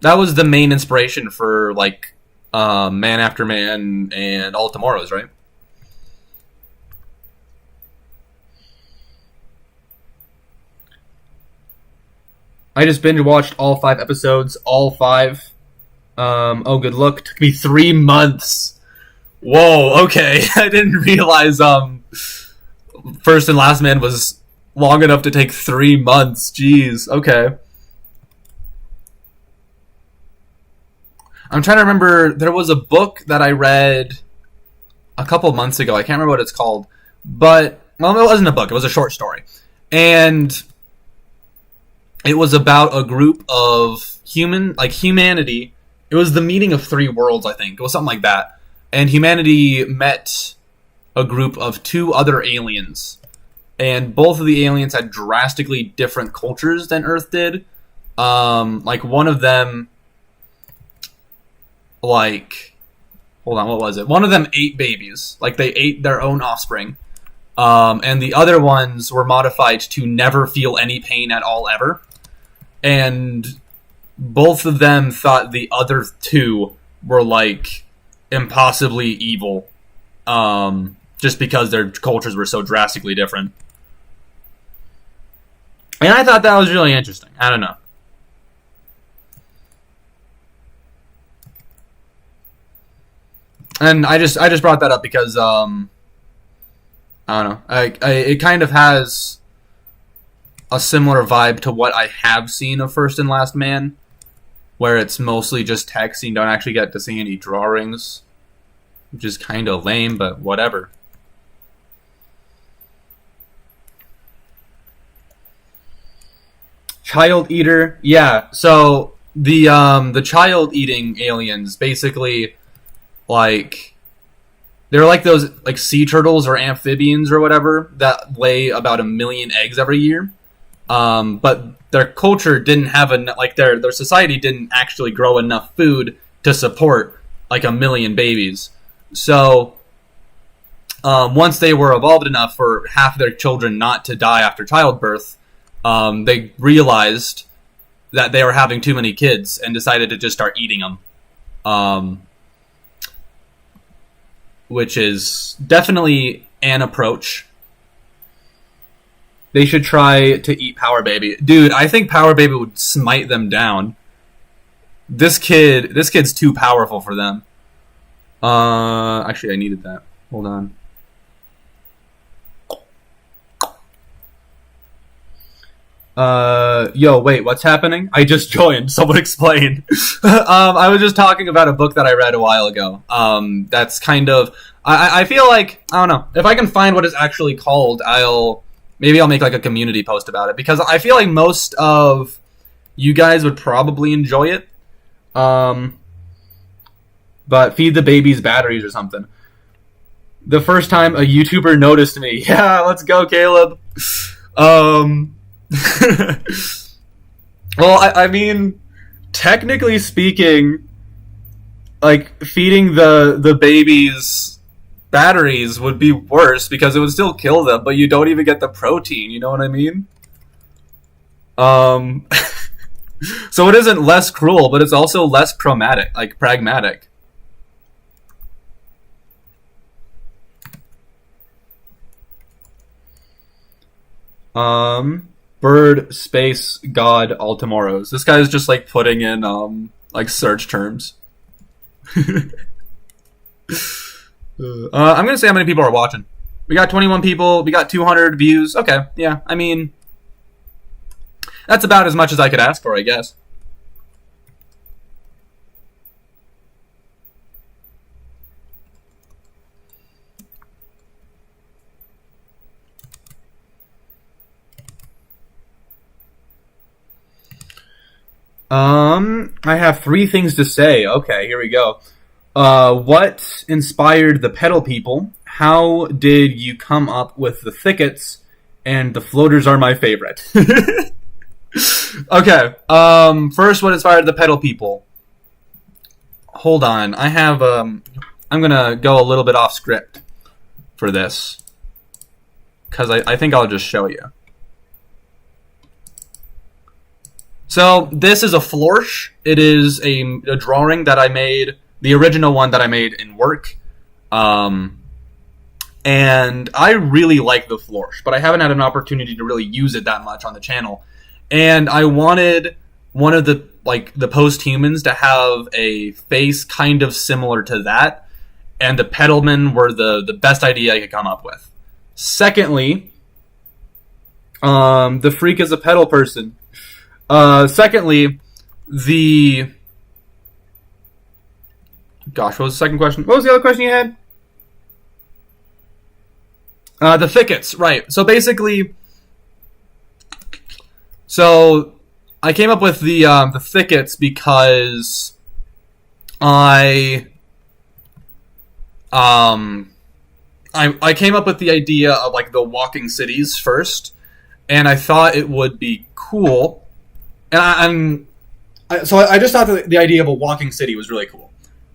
S1: That was the main inspiration for, like, Man After Man and All Tomorrows, right? I just binge watched all 5 episodes, all 5. Oh, good luck. Took me 3 months. Whoa, okay. I didn't realize First and Last Man was long enough to take 3 months. Jeez, okay. I'm trying to remember, there was a book that I read a couple months ago. I can't remember what it's called. But, well, it wasn't a book. It was a short story. And it was about a group of humanity. It was the meeting of 3 worlds, I think. It was something like that. And humanity met a group of 2 other aliens. And both of the aliens had drastically different cultures than Earth did. Like, one of them, like, hold on, what was it? One of them ate babies. Like, they ate their own offspring. And the other ones were modified to never feel any pain at all, ever. And both of them thought the other 2 were, like, impossibly evil, just because their cultures were so drastically different. And I thought that was really interesting. I don't know. And I just brought that up because I don't know. It kind of has a similar vibe to what I have seen of First and Last Man, where it's mostly just text and you don't actually get to see any drawings, which is kind of lame, but whatever. Child eater, yeah. So the child eating aliens basically, like, they're like those like sea turtles or amphibians or whatever that lay about 1 million eggs every year. But their culture didn't have their society didn't actually grow enough food to support like 1 million babies. So once they were evolved enough for half of their children not to die after childbirth, they realized that they were having too many kids and decided to just start eating them. Which is definitely an approach. They should try to eat Power Baby. Dude, I think Power Baby would smite them down. This kid's too powerful for them. Actually, I needed that. Hold on. Yo, wait, what's happening? I just joined. Someone explain. I was just talking about a book that I read a while ago. That's kind of... I feel like... I don't know. If I can find what it's actually called, maybe I'll make like a community post about it. Because I feel like most of you guys would probably enjoy it. But Feed the Babies Batteries or something. The first time a YouTuber noticed me. Yeah, let's go, Caleb. Well, I mean, technically speaking, like, feeding the babies batteries would be worse because it would still kill them, but you don't even get the protein, you know what I mean? So it isn't less cruel, but it's also less pragmatic. Bird, space, God, all tomorrows. This guy's just like putting in like search terms. I'm gonna say how many people are watching. We got 21 people. We got 200 views. Okay, yeah. I mean, that's about as much as I could ask for, I guess. I have 3 things to say. Okay, here we go. What inspired the pedal people? How did you come up with the thickets? And the floaters are my favorite. Okay, first, what inspired the pedal people? Hold on, I have, I'm gonna go a little bit off script for this. Because I think I'll just show you. So, this is a flourish. It is a drawing that I made, the original one that I made in work. And I really like the flourish, but I haven't had an opportunity to really use it that much on the channel. And I wanted one of the Posthumans to have a face kind of similar to that. And the pedalmen were the best idea I could come up with. Secondly, the freak is a pedal person. Secondly, gosh, what was the second question? What was the other question you had? The thickets, right. So basically, I came up with the thickets because I came up with the idea of like the walking cities first, and I thought it would be cool. And so I just thought that the idea of a walking city was really cool.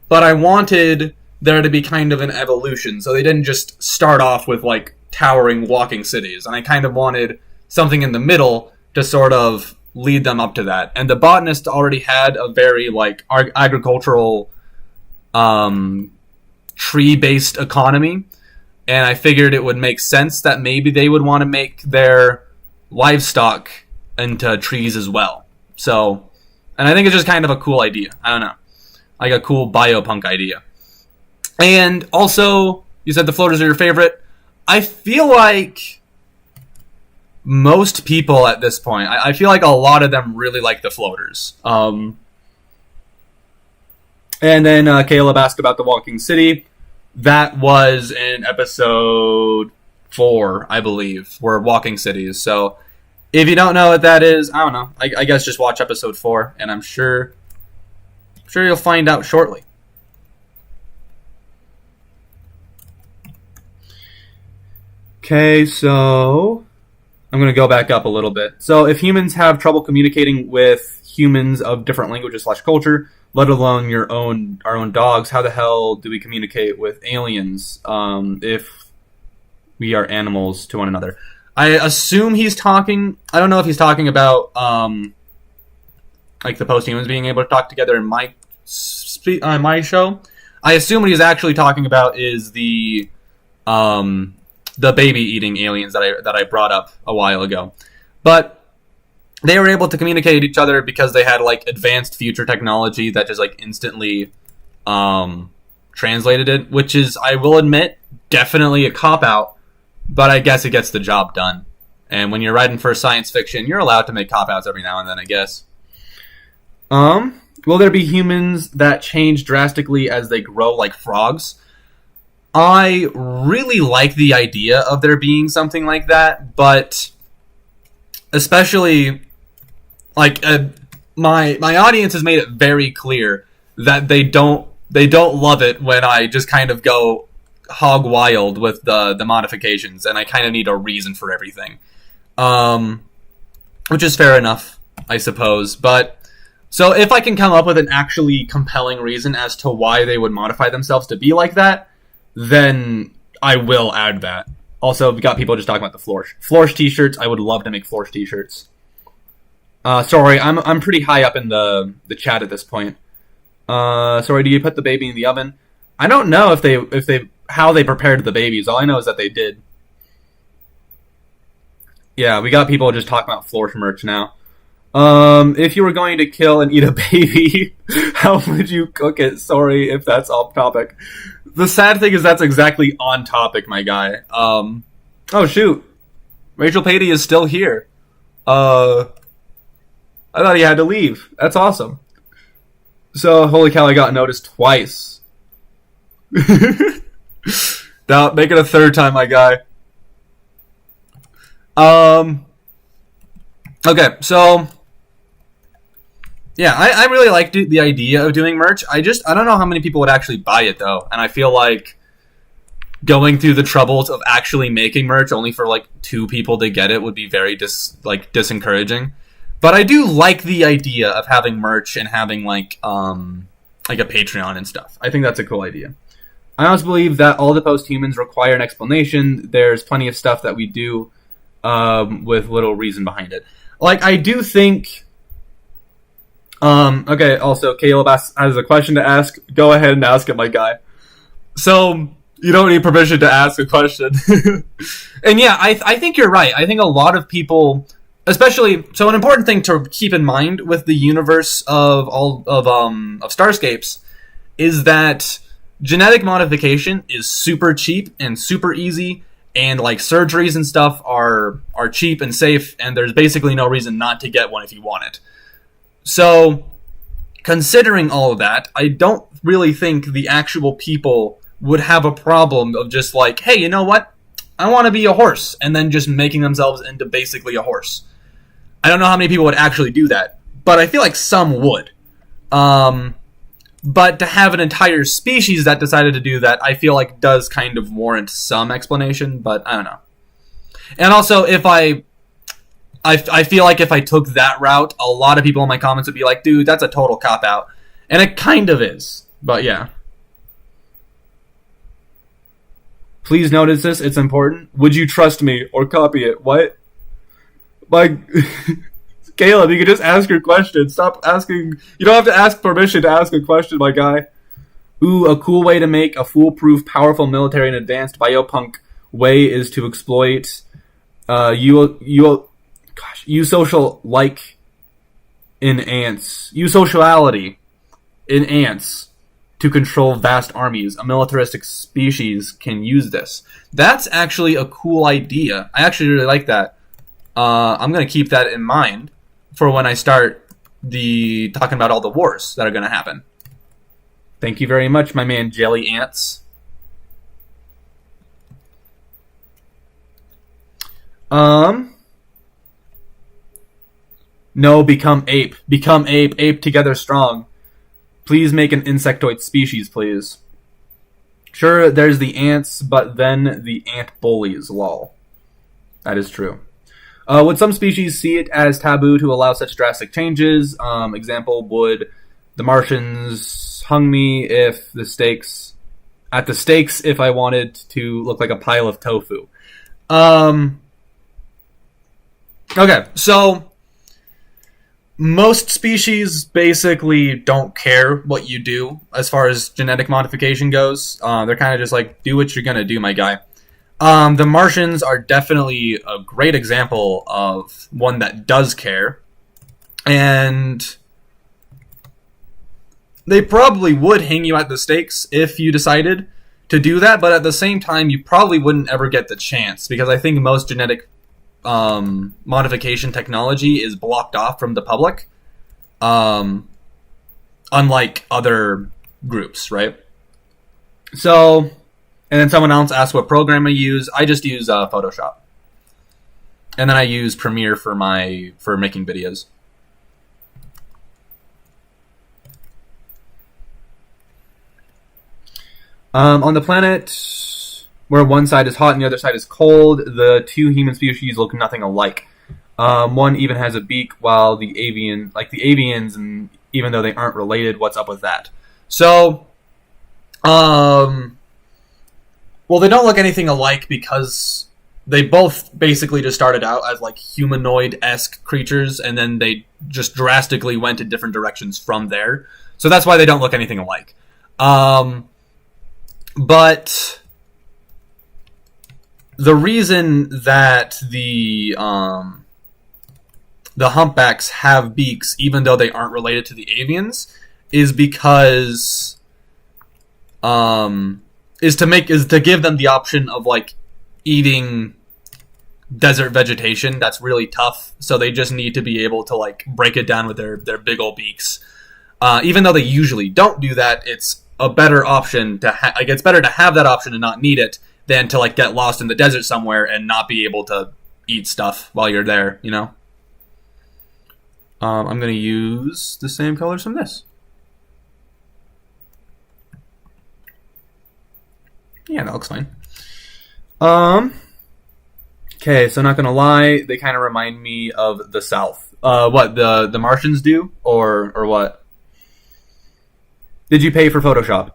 S1: But I wanted there to be kind of an evolution, so they didn't just start off with, like, towering walking cities. And I kind of wanted something in the middle to sort of lead them up to that. And the botanist already had a very, like, agricultural tree-based economy, and I figured it would make sense that maybe they would want to make their livestock into trees as well. So, and I think it's just kind of a cool idea. I don't know. Like a cool biopunk idea. And also, you said the floaters are your favorite. I feel like most people at this point, I feel like a lot of them really like the floaters. And then Caleb asked about the walking city. That was in episode 4, I believe, were walking cities. So if you don't know what that is, I don't know. I guess just watch episode 4, and I'm sure you'll find out shortly. Okay, so I'm going to go back up a little bit. So if humans have trouble communicating with humans of different languages / culture, let alone our own dogs, how the hell do we communicate with aliens if we are animals to one another? I assume he's talking... I don't know if he's talking about like the posthumans being able to talk together in my show. I assume what he's actually talking about is the baby-eating aliens that I brought up a while ago. But they were able to communicate with each other because they had like advanced future technology that just like instantly translated it, which is, I will admit, definitely a cop-out, but I guess it gets the job done. And when you're writing for science fiction, you're allowed to make cop-outs every now and then, I guess. Will there be humans that change drastically as they grow like frogs? I really like the idea of there being something like that, but especially like my audience has made it very clear that they don't love it when I just kind of go hog wild with the modifications, and I kind of need a reason for everything, which is fair enough, I suppose. But so if I can come up with an actually compelling reason as to why they would modify themselves to be like that, then I will add that. Also, we've got people just talking about the Florsh t-shirts. I would love to make Florsh t-shirts. Sorry, I'm pretty high up in the chat at this point. Sorry, do you put the baby in the oven? I don't know if how they prepared the babies. All I know is that they did. Yeah, we got people just talking about Florsh merch now. If you were going to kill and eat a baby, how would you cook it? Sorry if that's off topic. The sad thing is that's exactly on topic, my guy. Oh shoot. Rachel Patey is still here. I thought he had to leave. That's awesome. So, holy cow, I got noticed twice. Now, make it a third time, my guy. Okay, so yeah, I really like the idea of doing merch. I don't know how many people would actually buy it, though. And I feel like going through the troubles of actually making merch only for, like, 2 people to get it would be very disencouraging. But I do like the idea of having merch and having, like a Patreon and stuff. I think that's a cool idea. I also believe that all the posthumans require an explanation. There's plenty of stuff that we do with little reason behind it. Like, I do think... okay, also, Caleb has a question to ask. Go ahead and ask it, my guy. So, you don't need permission to ask a question. And yeah, I think you're right. I think a lot of people, especially... So an important thing to keep in mind with the universe of Starscapes is that genetic modification is super cheap and super easy, and like surgeries and stuff are cheap and safe, and there's basically no reason not to get one if you want it. So, considering all of that, I don't really think the actual people would have a problem of just like, hey, you know what? I want to be a horse, and then just making themselves into basically a horse. I don't know how many people would actually do that, but I feel like some would. But to have an entire species that decided to do that, I feel like does kind of warrant some explanation, but I don't know. And also, if I feel like if I took that route, a lot of people in my comments would be like, dude, that's a total cop-out. And it kind of is, but yeah. Please notice this, it's important. Would you trust me or copy it? What? Like... Caleb, you can just ask your question. Stop asking. You don't have to ask permission to ask a question, my guy. Ooh, a cool way to make a foolproof, powerful military and advanced biopunk way is to exploit you social like in ants. Use sociality in ants to control vast armies. A militaristic species can use this. That's actually a cool idea. I actually really like that. I'm going to keep that in mind for when I start talking about all the wars that are going to happen. Thank you very much, my man Jelly Ants. No, become ape. Become ape. Ape together strong. Please make an insectoid species, please. Sure, there's the ants, but then the ant bullies, lol. That is true. Would some species see it as taboo to allow such drastic changes? Example, would the Martians hung me at the stakes if I wanted to look like a pile of tofu? Okay, so most species basically don't care what you do as far as genetic modification goes. They're kind of just like, do what you're going to do, my guy. The Martians are definitely a great example of one that does care. And they probably would hang you at the stakes if you decided to do that. But at the same time, you probably wouldn't ever get the chance. Because I think most genetic modification technology is blocked off from the public. Unlike other groups, right? So... And then someone else asked what program I use. I just use Photoshop. And then I use Premiere for making videos. On the planet where one side is hot and the other side is cold, the two human species look nothing alike. One even has a beak, while the avians, and even though they aren't related, what's up with that? So, well, they don't look anything alike because they both basically just started out as like humanoid-esque creatures, and then they just drastically went in different directions from there. So that's why they don't look anything alike. But the reason that the humpbacks have beaks, even though they aren't related to the avians, is because is to give them the option of like eating desert vegetation that's really tough. So they just need to be able to like break it down with their big old beaks. Even though they usually don't do that, it's a better option to it's better to have that option and not need it than to like get lost in the desert somewhere and not be able to eat stuff while you're there, you know? I'm going to use the same colors from this. Yeah, that looks fine. Okay, so not gonna lie, they kind of remind me of the South. What the Martians do, or what? Did you pay for Photoshop?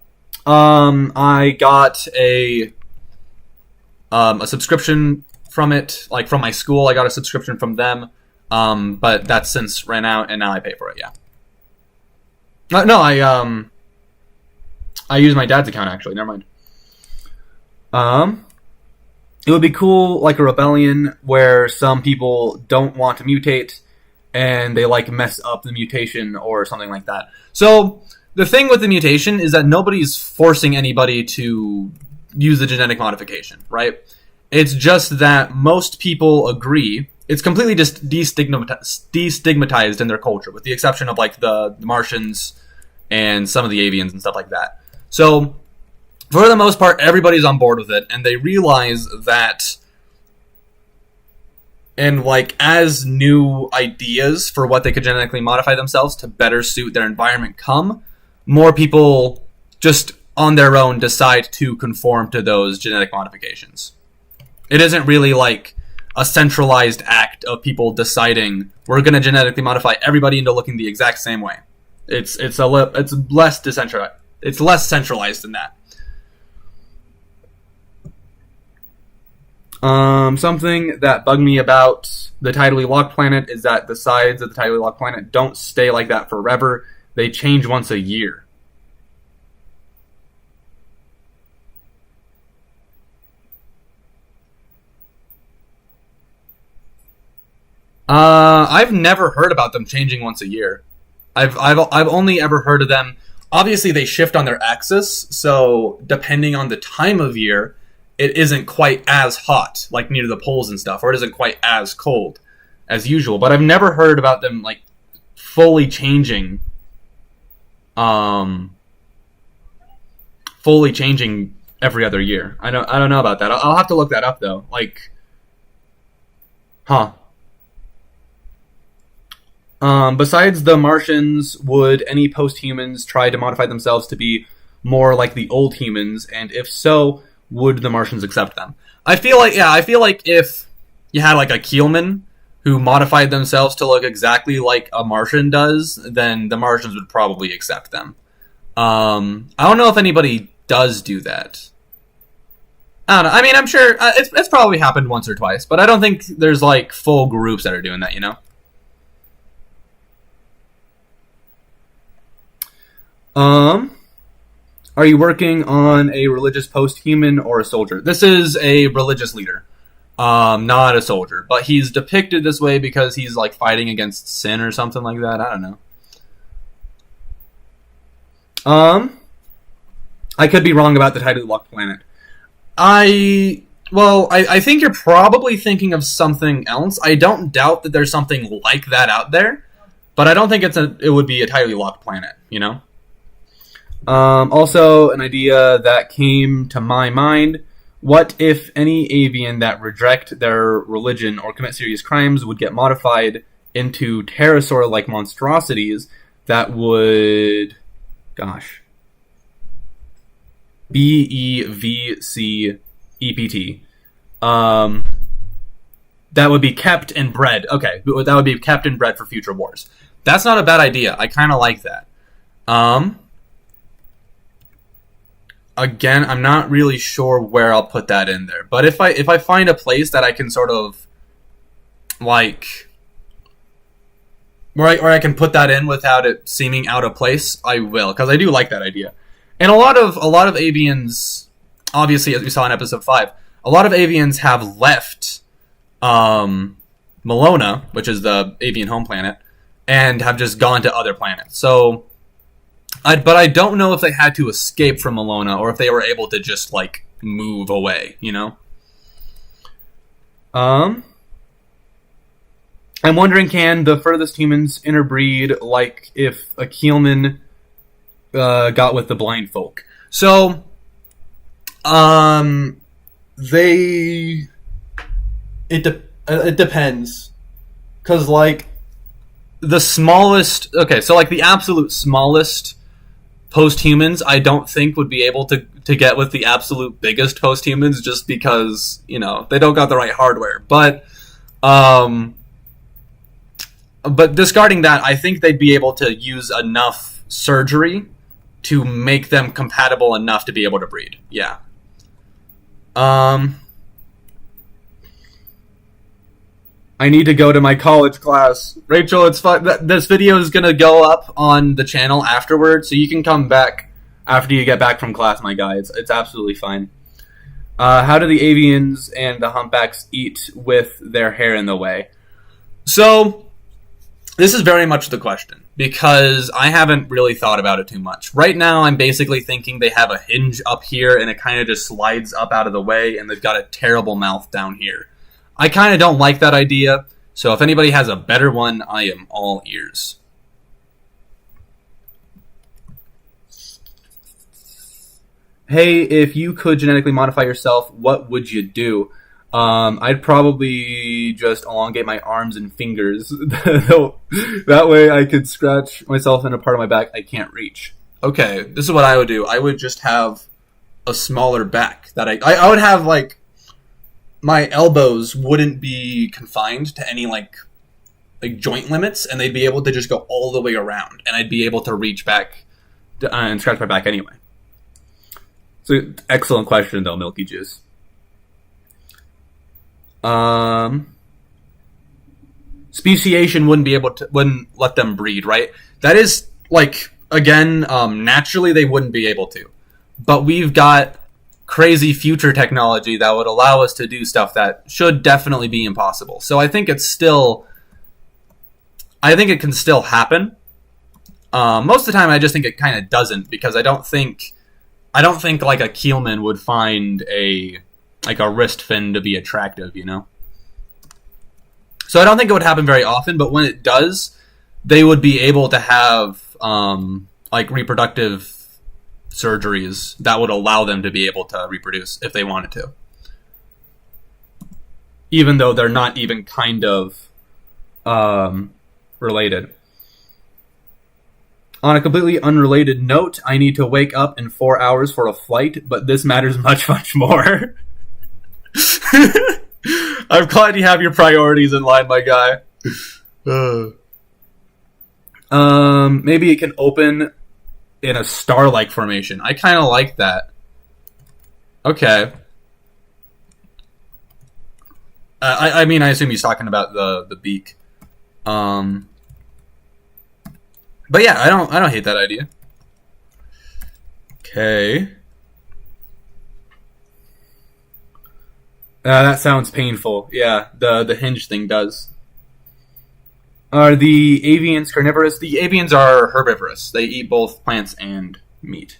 S1: I got a subscription from it, like from my school. I got a subscription from them, but that's since ran out, and now I pay for it. Yeah. No, I use my dad's account actually. Never mind. It would be cool, like a rebellion where some people don't want to mutate and they like mess up the mutation or something like that. So the thing with the mutation is that nobody's forcing anybody to use the genetic modification, right? It's just that most people agree. It's completely just destigmatized in their culture, with the exception of like the Martians and some of the Avians and stuff like that. So for the most part, everybody's on board with it, and they realize that, and like as new ideas for what they could genetically modify themselves to better suit their environment come, more people just on their own decide to conform to those genetic modifications. It isn't really like a centralized act of people deciding we're going to genetically modify everybody into looking the exact same way. It's less decentralized. It's less centralized than that. Something that bugged me about the tidally locked planet is that the sides of the tidally locked planet don't stay like that forever. They change once a year. I've never heard about them changing once a year. I've only ever heard of them. Obviously, they shift on their axis, so depending on the time of year, it isn't quite as hot, like near the poles and stuff, or it isn't quite as cold as usual. But I've never heard about them like fully changing, fully changing every other year. I don't know about that. I'll have to look that up though. Like, huh? Besides the Martians, would any post-humans try to modify themselves to be more like the old humans? And if so, would the Martians accept them? I feel like if you had like a Keelman who modified themselves to look exactly like a Martian does, then the Martians would probably accept them. I don't know if anybody does do that. I don't know. I mean, I'm sure it's probably happened once or twice, but I don't think there's like full groups that are doing that, you know? Are you working on a religious post-human or a soldier? This is a religious leader, not a soldier. But he's depicted this way because he's like fighting against sin or something like that. I don't know. I could be wrong about the tidally locked planet. I think you're probably thinking of something else. I don't doubt that there's something like that out there, but I don't think it would be a tidally locked planet, you know? Also, an idea that came to my mind: what if any avian that reject their religion or commit serious crimes would get modified into pterosaur-like monstrosities that would, BEVCEPT. That would be kept and bred. Okay, that would be kept and bred for future wars. That's not a bad idea. I kind of like that. Again, I'm not really sure where I'll put that in there. But if I find a place that I can sort of like where I can put that in without it seeming out of place, I will, because I do like that idea. And a lot of avians, obviously, as we saw in episode 5, a lot of avians have left Malona, which is the avian home planet, and have just gone to other planets. So but I don't know if they had to escape from Malona or if they were able to just like move away, you know? I'm wondering, can the furthest humans interbreed like if a Keelman got with the blind folk? So it depends, because like the smallest, okay, so like the absolute smallest post-humans, I don't think would be able to get with the absolute biggest post-humans, just because, you know, they don't got the right hardware. But discarding that, I think they'd be able to use enough surgery to make them compatible enough to be able to breed. Yeah. I need to go to my college class. Rachel, it's fun. This video is going to go up on the channel afterwards, so you can come back after you get back from class, my guy. It's absolutely fine. How do the avians and the humpbacks eat with their hair in the way? So, this is very much the question, because I haven't really thought about it too much. Right now, I'm basically thinking they have a hinge up here, and it kind of just slides up out of the way, and they've got a terrible mouth down here. I kind of don't like that idea, so if anybody has a better one, I am all ears. Hey, if you could genetically modify yourself, what would you do? I'd probably just elongate my arms and fingers. That way I could scratch myself in a part of my back I can't reach. Okay, this is what I would do. I would just have a smaller back. That I would have, like, my elbows wouldn't be confined to any like joint limits, and they'd be able to just go all the way around, and I'd be able to reach back and scratch my back anyway. So, excellent question though, Milky Juice. Speciation wouldn't let them breed, right? That is, like, again, naturally they wouldn't be able to, but we've got crazy future technology that would allow us to do stuff that should definitely be impossible. So I think it's still I think it can still happen. Most of the time, I just think it kind of doesn't, because I don't think like a keelman would find a wrist fin to be attractive, you know. So I don't think it would happen very often, but when it does, they would be able to have like reproductive surgeries that would allow them to be able to reproduce if they wanted to, even though they're not even kind of related. On a completely unrelated note, I need to wake up in 4 hours for a flight, but this matters much, much more. I'm glad you have your priorities in line, my guy. Maybe it can open in a star-like formation. I kind of like that. Okay. I mean, I assume he's talking about the beak. But yeah, I don't hate that idea. Okay. That sounds painful. Yeah, the hinge thing does. Are the avians carnivorous? The avians are herbivorous. They eat both plants and meat.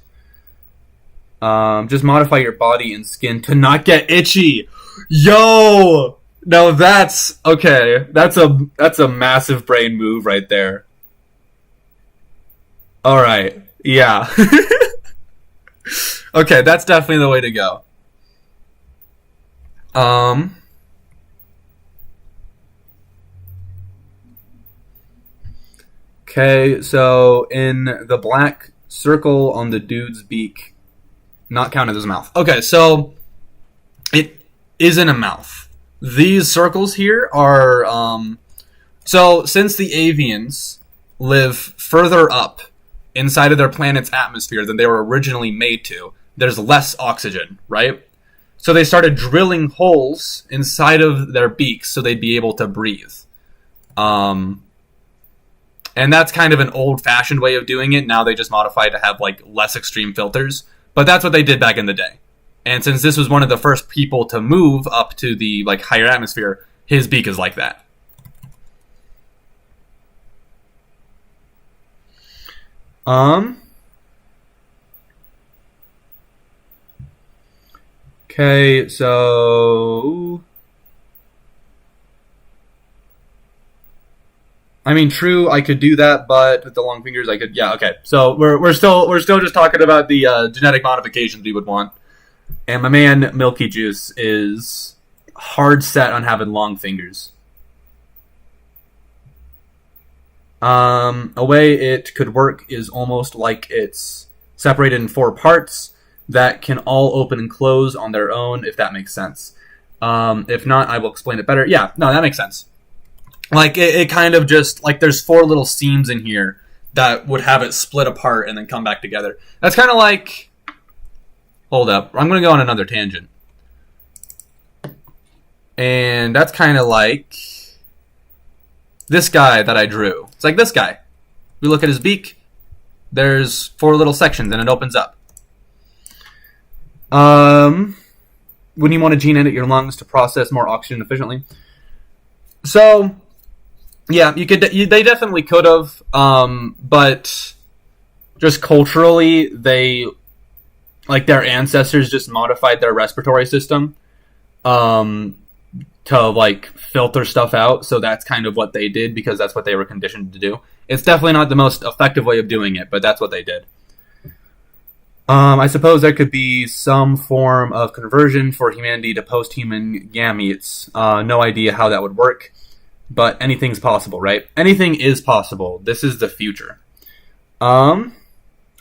S1: Just modify your body and skin to not get itchy. Yo! No, that's okay. That's a massive brain move right there. All right. Yeah. Okay, that's definitely the way to go. Okay, so in the black circle on the dude's beak, not counted as a mouth. Okay, so it isn't a mouth. These circles here are so since the avians live further up inside of their planet's atmosphere than they were originally made to, there's less oxygen, right? So they started drilling holes inside of their beaks so they'd be able to breathe. And that's kind of an old-fashioned way of doing it. Now they just modify to have like less extreme filters. But that's what they did back in the day. And since this was one of the first people to move up to the like higher atmosphere, his beak is like that. Okay, so I mean, true, I could do that, but with the long fingers, I could. Yeah, okay. So we're still just talking about the genetic modifications we would want, and my man Milky Juice is hard set on having long fingers. A way it could work is almost like it's separated in 4 parts that can all open and close on their own, if that makes sense. If not, I will explain it better. Yeah, no, that makes sense. Like, it kind of just, like, there's 4 little seams in here that would have it split apart and then come back together. That's kind of like... Hold up. I'm going to go on another tangent. And that's kind of like... this guy that I drew. It's like this guy. We look at his beak. There's 4 little sections and it opens up. When you want to gene edit your lungs to process more oxygen efficiently. So, yeah, they definitely could have, but just culturally, their ancestors just modified their respiratory system, to like filter stuff out. So that's kind of what they did because that's what they were conditioned to do. It's definitely not the most effective way of doing it, but that's what they did. I suppose there could be some form of conversion for humanity to posthuman gametes. No idea how that would work, but anything's possible, right? Anything is possible. This is the future. All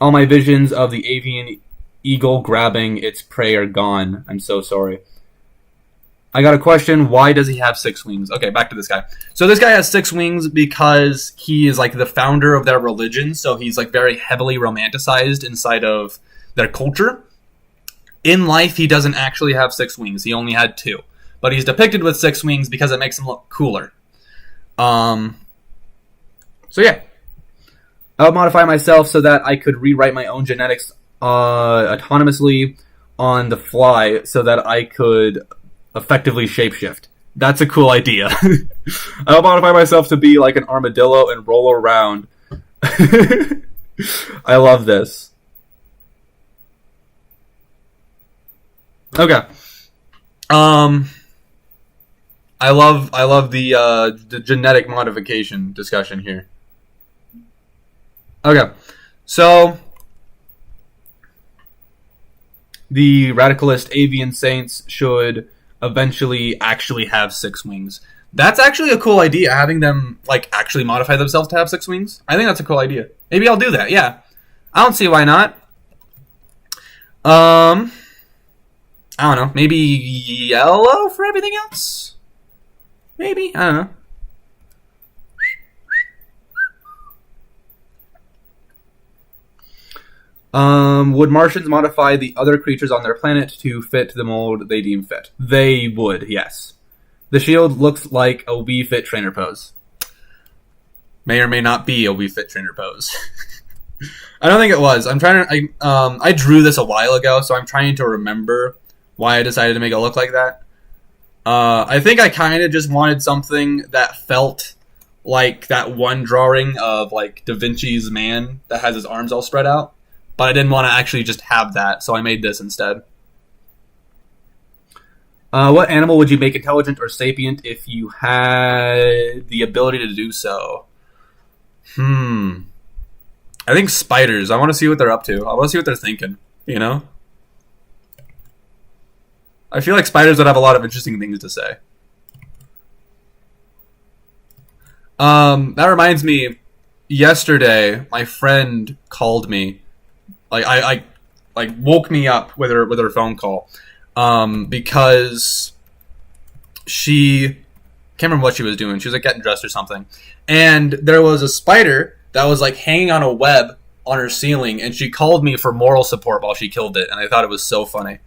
S1: my visions of the avian eagle grabbing its prey are gone. I'm so sorry. I got a question. Why does he have 6 wings? Okay, back to this guy. So this guy has 6 wings because he is like the founder of their religion. So he's like very heavily romanticized inside of their culture. In life, he doesn't actually have 6 wings. He only had 2. But he's depicted with 6 wings because it makes him look cooler. So yeah. I would modify myself so that I could rewrite my own genetics autonomously on the fly so that I could effectively shapeshift. That's a cool idea. I'll modify myself to be like an armadillo and roll around. I love this. Okay. I love the genetic modification discussion here. Okay. So the radicalist avian saints should eventually actually have 6 wings. That's actually a cool idea, having them like actually modify themselves to have 6 wings. I think that's a cool idea. Maybe I'll do that. Yeah. I don't see why not. I don't know. Maybe yellow for everything else? Maybe. I don't know. Would Martians modify the other creatures on their planet to fit the mold they deem fit? They would, yes. The shield looks like a Wii Fit trainer pose. May or may not be a Wii Fit trainer pose. I don't think it was. I drew this a while ago, so I'm trying to remember why I decided to make it look like that. I think I kind of just wanted something that felt like that one drawing of like Da Vinci's man that has his arms all spread out. But I didn't want to actually just have that, so I made this instead. What animal would you make intelligent or sapient if you had the ability to do so? I think spiders. I want to see what they're up to. I want to see what they're thinking, you know? I feel like spiders would have a lot of interesting things to say. That reminds me, yesterday, my friend called me. I woke me up with her phone call, because she can't remember what she was doing. She was like getting dressed or something, and there was a spider that was like hanging on a web on her ceiling, and she called me for moral support while she killed it, and I thought it was so funny.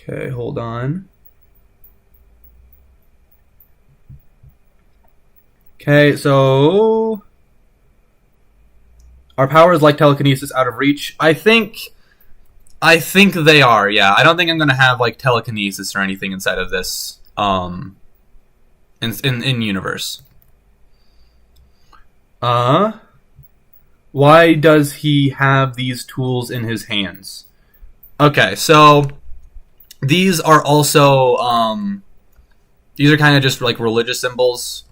S1: Okay, hold on. Okay, so are powers like telekinesis out of reach? I think they are. Yeah, I don't think I'm gonna have like telekinesis or anything inside of this in universe. Why does he have these tools in his hands? Okay, so these are also these are kind of just like religious symbols.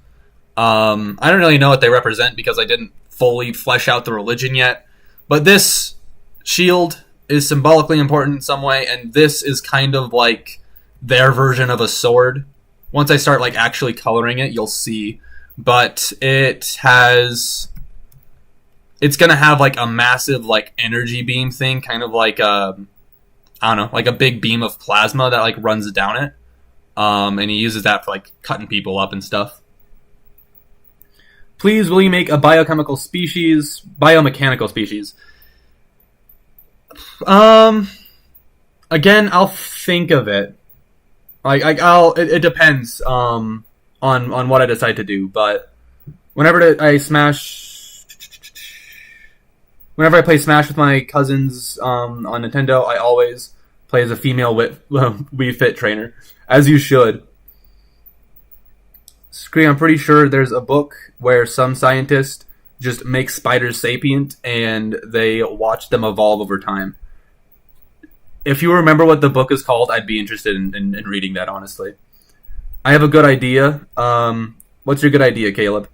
S1: I don't really know what they represent because I didn't fully flesh out the religion yet. But this shield is symbolically important in some way, and this is kind of like their version of a sword. Once I start like actually coloring it, you'll see. But it's gonna have like a massive like energy beam thing, kind of like I don't know, like a big beam of plasma that like runs down it. And he uses that for like cutting people up and stuff. Please, will you make a biomechanical species? Again, I'll think of it. It depends on what I decide to do. But whenever I play Smash with my cousins on Nintendo, I always play as a female Wii Fit trainer, as you should. Screen, I'm pretty sure there's a book where some scientist just makes spiders sapient and they watch them evolve over time. If you remember what the book is called, I'd be interested in reading that, honestly. I have a good idea. What's your good idea, Caleb?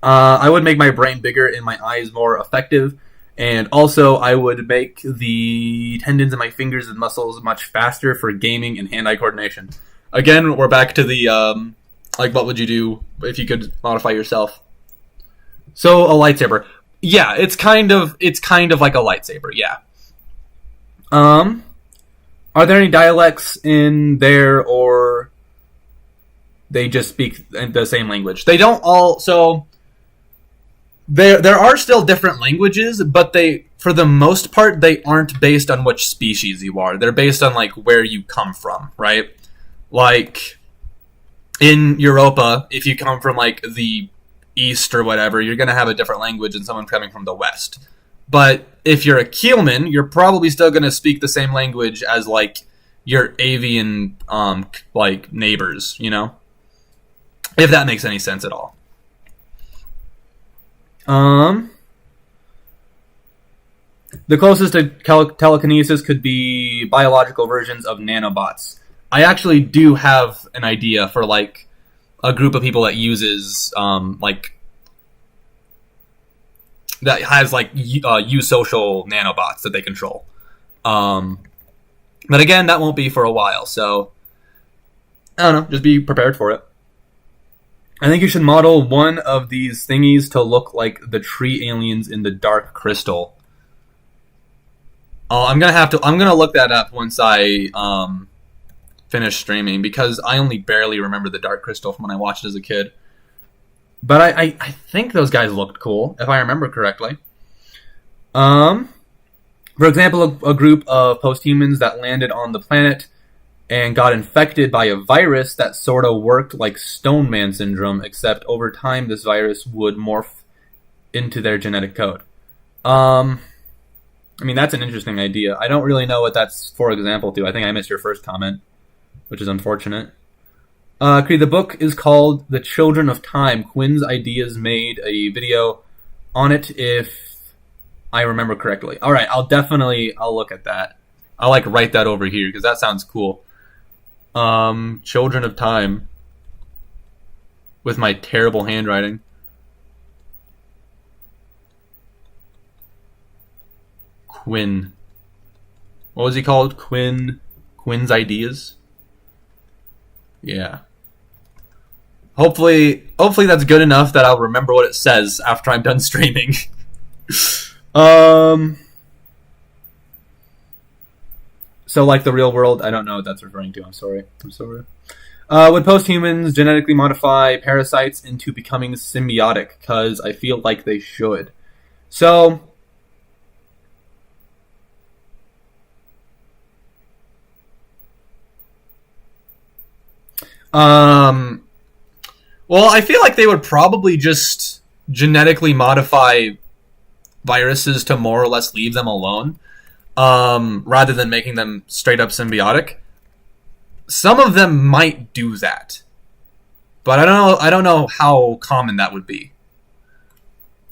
S1: I would make my brain bigger and my eyes more effective. And also, I would make the tendons in my fingers and muscles much faster for gaming and hand-eye coordination. Again, we're back to the, what would you do if you could modify yourself? So, a lightsaber. Yeah, it's kind of like a lightsaber, yeah. Are there any dialects in there, or they just speak the same language? They don't all, so there are still different languages, but they, for the most part, they aren't based on which species you are. They're based on, like, where you come from, right? Like, in Europa, if you come from, like, the East or whatever, you're going to have a different language than someone coming from the West. But if you're a keelman, you're probably still going to speak the same language as like your avian like neighbors, you know? If that makes any sense at all. The closest to telekinesis could be biological versions of nanobots. I actually do have an idea for like a group of people that uses like that has like eusocial nanobots that they control. But again, that won't be for a while, so I don't know. Just be prepared for it. I think you should model one of these thingies to look like the tree aliens in the Dark Crystal. Oh, I'm gonna look that up once I finish streaming, because I only barely remember the Dark Crystal from when I watched it as a kid. But I think those guys looked cool, if I remember correctly. For example, a group of posthumans that landed on the planet and got infected by a virus that sort of worked like Stone Man syndrome, except over time this virus would morph into their genetic code. I mean, that's an interesting idea. I don't really know what that's for example to. I think I missed your first comment, which is unfortunate. Creed, the book is called The Children of Time. Quinn's Ideas made a video on it, if I remember correctly. All right, I'll look at that. I'll like write that over here because that sounds cool. Children of Time, with my terrible handwriting. Quinn. What was he called? Quinn's Ideas? Yeah. Hopefully that's good enough that I'll remember what it says after I'm done streaming. So like the real world, I don't know what that's referring to. I'm sorry. Would posthumans genetically modify parasites into becoming symbiotic? Because I feel like they should. So well, I feel like they would probably just genetically modify viruses to more or less leave them alone, rather than making them straight up symbiotic. Some of them might do that, but I don't know how common that would be.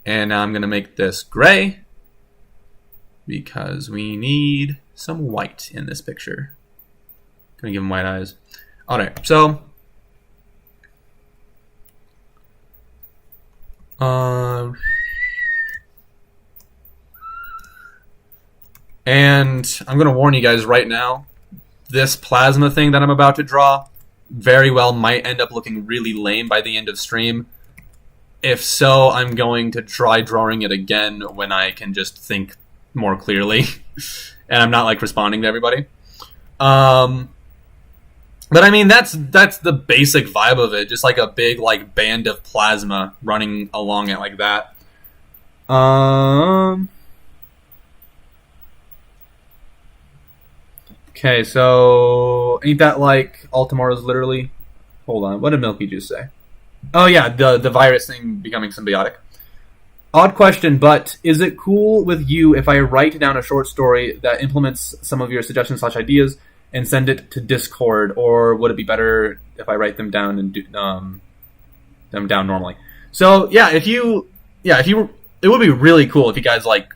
S1: And now I'm gonna make this gray because we need some white in this picture. Gonna give him white eyes. All right, so and I'm going to warn you guys right now, this plasma thing that I'm about to draw very well might end up looking really lame by the end of stream. If so, I'm going to try drawing it again when I can just think more clearly and I'm not like responding to everybody. But I mean, that's the basic vibe of it. Just like a big like band of plasma running along it like that. Okay, so ain't that like Altamora's literally? Hold on, what did Milky just say? Oh yeah, the virus thing becoming symbiotic. Odd question, but is it cool with you if I write down a short story that implements some of your suggestions/ideas and send it to Discord, or would it be better if I write them down and do them down normally? So it would be really cool if you guys like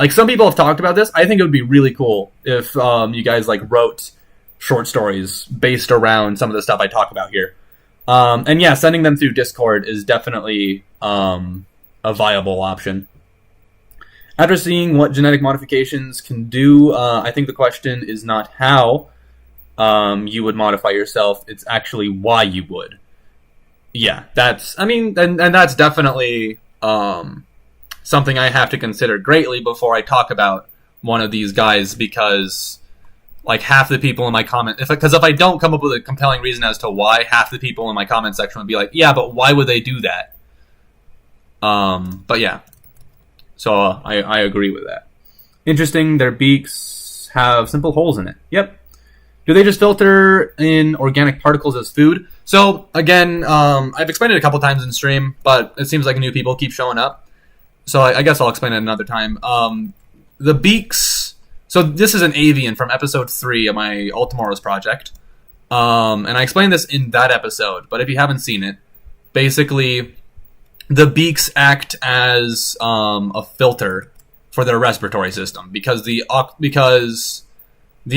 S1: some people have talked about this. I think it would be really cool if you guys like wrote short stories based around some of the stuff I talk about here. And yeah, sending them through Discord is definitely a viable option. After seeing what genetic modifications can do, I think the question is not how you would modify yourself, it's actually why you would. Yeah, that's definitely something I have to consider greatly before I talk about one of these guys, because like half the people in my comment, if I don't come up with a compelling reason as to why, half the people in my comment section would be like, yeah, but why would they do that? But yeah. So I agree with that. Interesting, their beaks have simple holes in it. Yep. Do they just filter in organic particles as food? So again, I've explained it a couple times in stream, but it seems like new people keep showing up. So I guess I'll explain it another time. The beaks. So this is an avian from episode 3 of my Ultimoros project. And I explained this in that episode, but if you haven't seen it, basically the beaks act as a filter for their respiratory system because the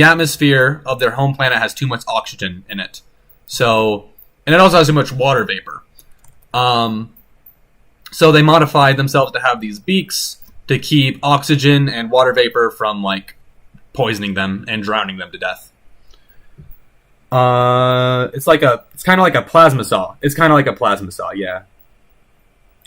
S1: atmosphere of their home planet has too much oxygen in it. So, and it also has too much water vapor. So they modified themselves to have these beaks to keep oxygen and water vapor from like poisoning them and drowning them to death. It's kind of like a plasma saw. Yeah.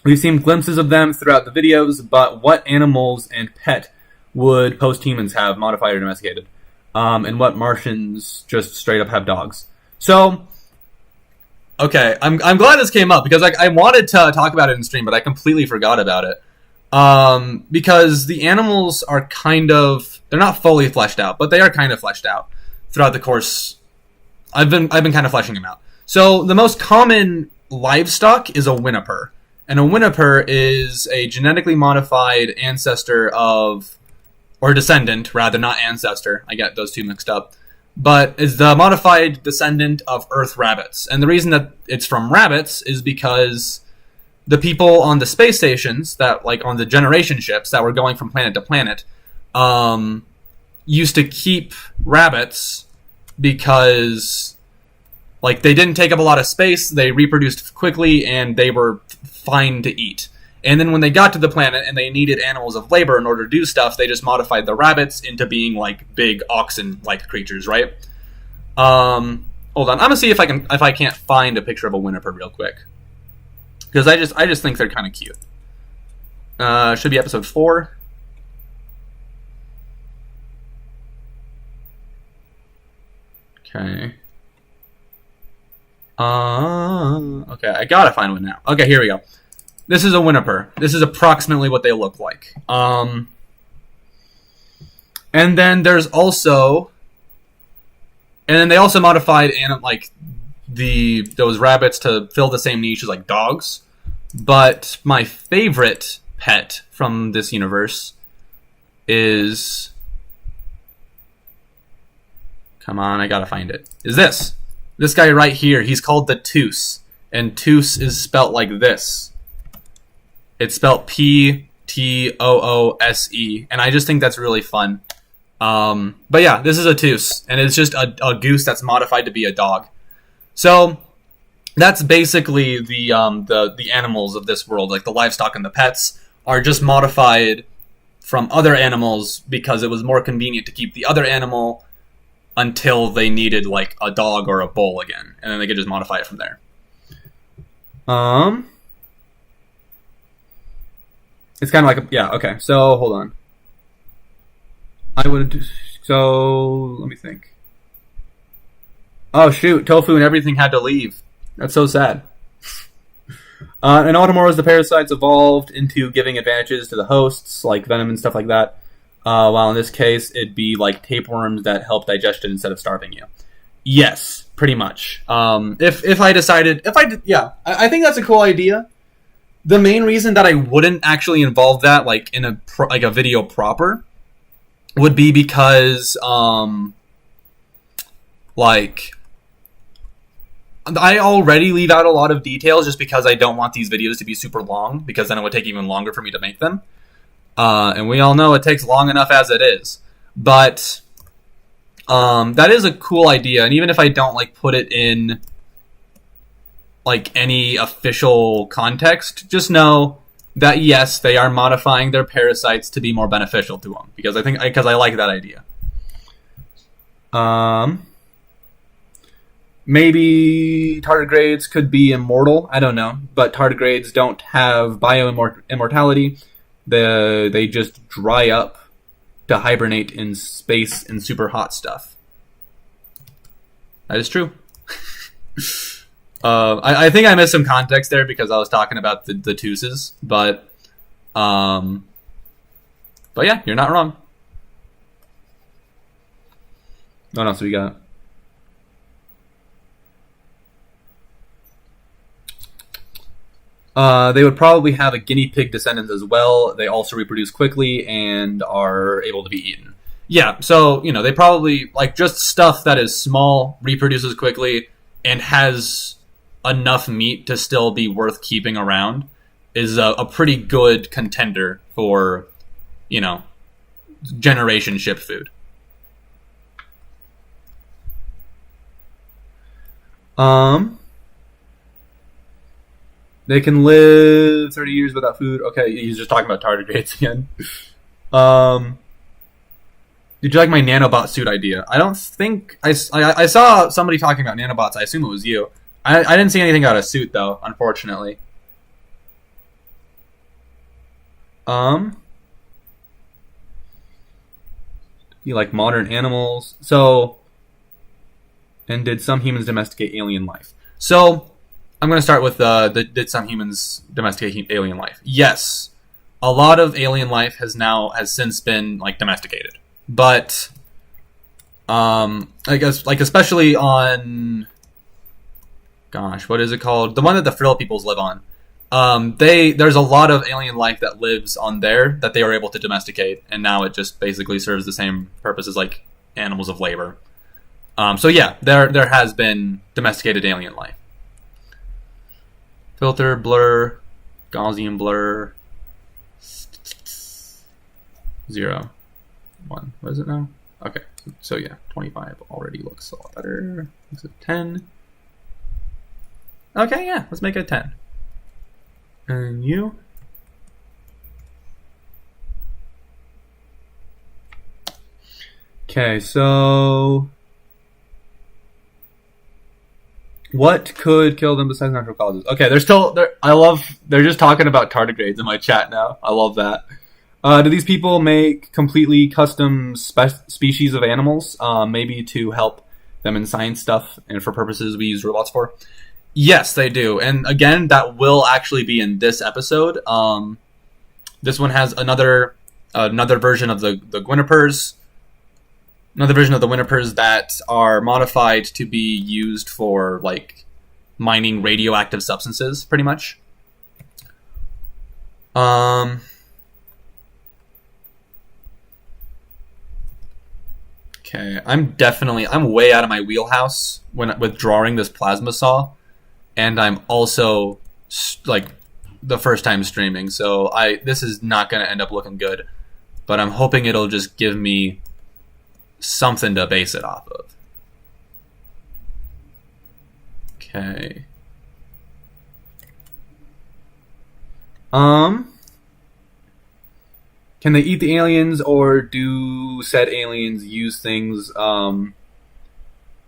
S1: We've seen glimpses of them throughout the videos, but what animals and pet would posthumans have modified or domesticated? And what Martians just straight up have dogs? So, okay, I'm glad this came up because I wanted to talk about it in stream, but I completely forgot about it. Because the animals are they're not fully fleshed out, but they are kind of fleshed out throughout the course. I've been kind of fleshing them out. So the most common livestock is a whinniper. And a whinniper is a genetically modified ancestor of, or descendant, rather, not ancestor. I get those two mixed up. But is the modified descendant of Earth rabbits. And the reason that it's from rabbits is because the people on the space stations, that like on the generation ships that were going from planet to planet, used to keep rabbits because like they didn't take up a lot of space, they reproduced quickly, and they were fine to eat. And then when they got to the planet and they needed animals of labor in order to do stuff, they just modified the rabbits into being like big oxen-like creatures, right? Hold on, I'm gonna see if I can't find a picture of a whinniper real quick, because I just think they're kind of cute. Should be episode 4. Okay. Okay, I gotta find one now. Okay, here we go. This is a whinniper. This is approximately what they look like. And then there's also, and then they also modified like those rabbits to fill the same niche as like dogs. But my favorite pet from this universe is, come on, I gotta find it. Is this guy right here? He's called the Toos, and Toos is spelt like this. It's spelt Ptoose, and I just think that's really fun. But yeah, this is a Toos, and it's just a goose that's modified to be a dog. So that's basically the animals of this world, like the livestock and the pets, are just modified from other animals because it was more convenient to keep the other animal until they needed like a dog or a bull again, and then they could just modify it from there. It's kind of like yeah, okay. So hold on. Let me think. Oh shoot, Tofu and everything had to leave. That's so sad. In Automoros, the parasites evolved into giving advantages to the hosts, like venom and stuff like that. While in this case, it'd be like tapeworms that help digestion instead of starving you. Yes, pretty much. I think that's a cool idea. The main reason that I wouldn't actually involve that, like in a video proper, would be because, like, I already leave out a lot of details just because I don't want these videos to be super long, because then it would take even longer for me to make them. And we all know it takes long enough as it is. But that is a cool idea, and even if I don't like put it in like any official context, just know that yes, they are modifying their parasites to be more beneficial to them, because I like that idea. Maybe tardigrades could be immortal. I don't know, but tardigrades don't have immortality. They just dry up to hibernate in space in super hot stuff. That is true. I think I missed some context there because I was talking about the Tooses, but yeah, you're not wrong. What else do we got? They would probably have a guinea pig descendant as well. They also reproduce quickly and are able to be eaten. Yeah, so they probably like just stuff that is small, reproduces quickly, and has enough meat to still be worth keeping around is a pretty good contender for generation ship food. Um, they can live 30 years without food. Okay, he's just talking about tardigrades again. Um, did you like my nanobot suit idea? I don't think I saw somebody talking about nanobots. I assume it was you. I didn't see anything about a suit though, unfortunately. You like modern animals. So, and did some humans domesticate alien life? So, I'm going to start with did some humans domesticate alien life? Yes, a lot of alien life has since been like domesticated, but I guess like especially on, gosh, what is it called? The one that the Frill peoples live on. There's a lot of alien life that lives on there that they were able to domesticate, and now it just basically serves the same purpose as like animals of labor. So yeah, there has been domesticated alien life. Filter, blur, Gaussian blur, 0, 1. What is it now? Okay, so yeah, 25 already looks a lot better. Looks at 10. Okay, yeah, let's make it a 10. And you? Okay, so what could kill them besides natural causes? Okay, they're just talking about tardigrades in my chat now. I love that. Do these people make completely custom species of animals, maybe to help them in science stuff and for purposes we use robots for? Yes, they do. And again, that will actually be in this episode. This one has another version of the Gwynipers. Another version of the Gwynipers that are modified to be used for like mining radioactive substances, pretty much. Okay, I'm way out of my wheelhouse with drawing this plasma saw, and I'm also like the first time streaming, so this is not going to end up looking good, but I'm hoping it'll just give me something to base it off of. Okay. Can they eat the aliens, or do said aliens use things other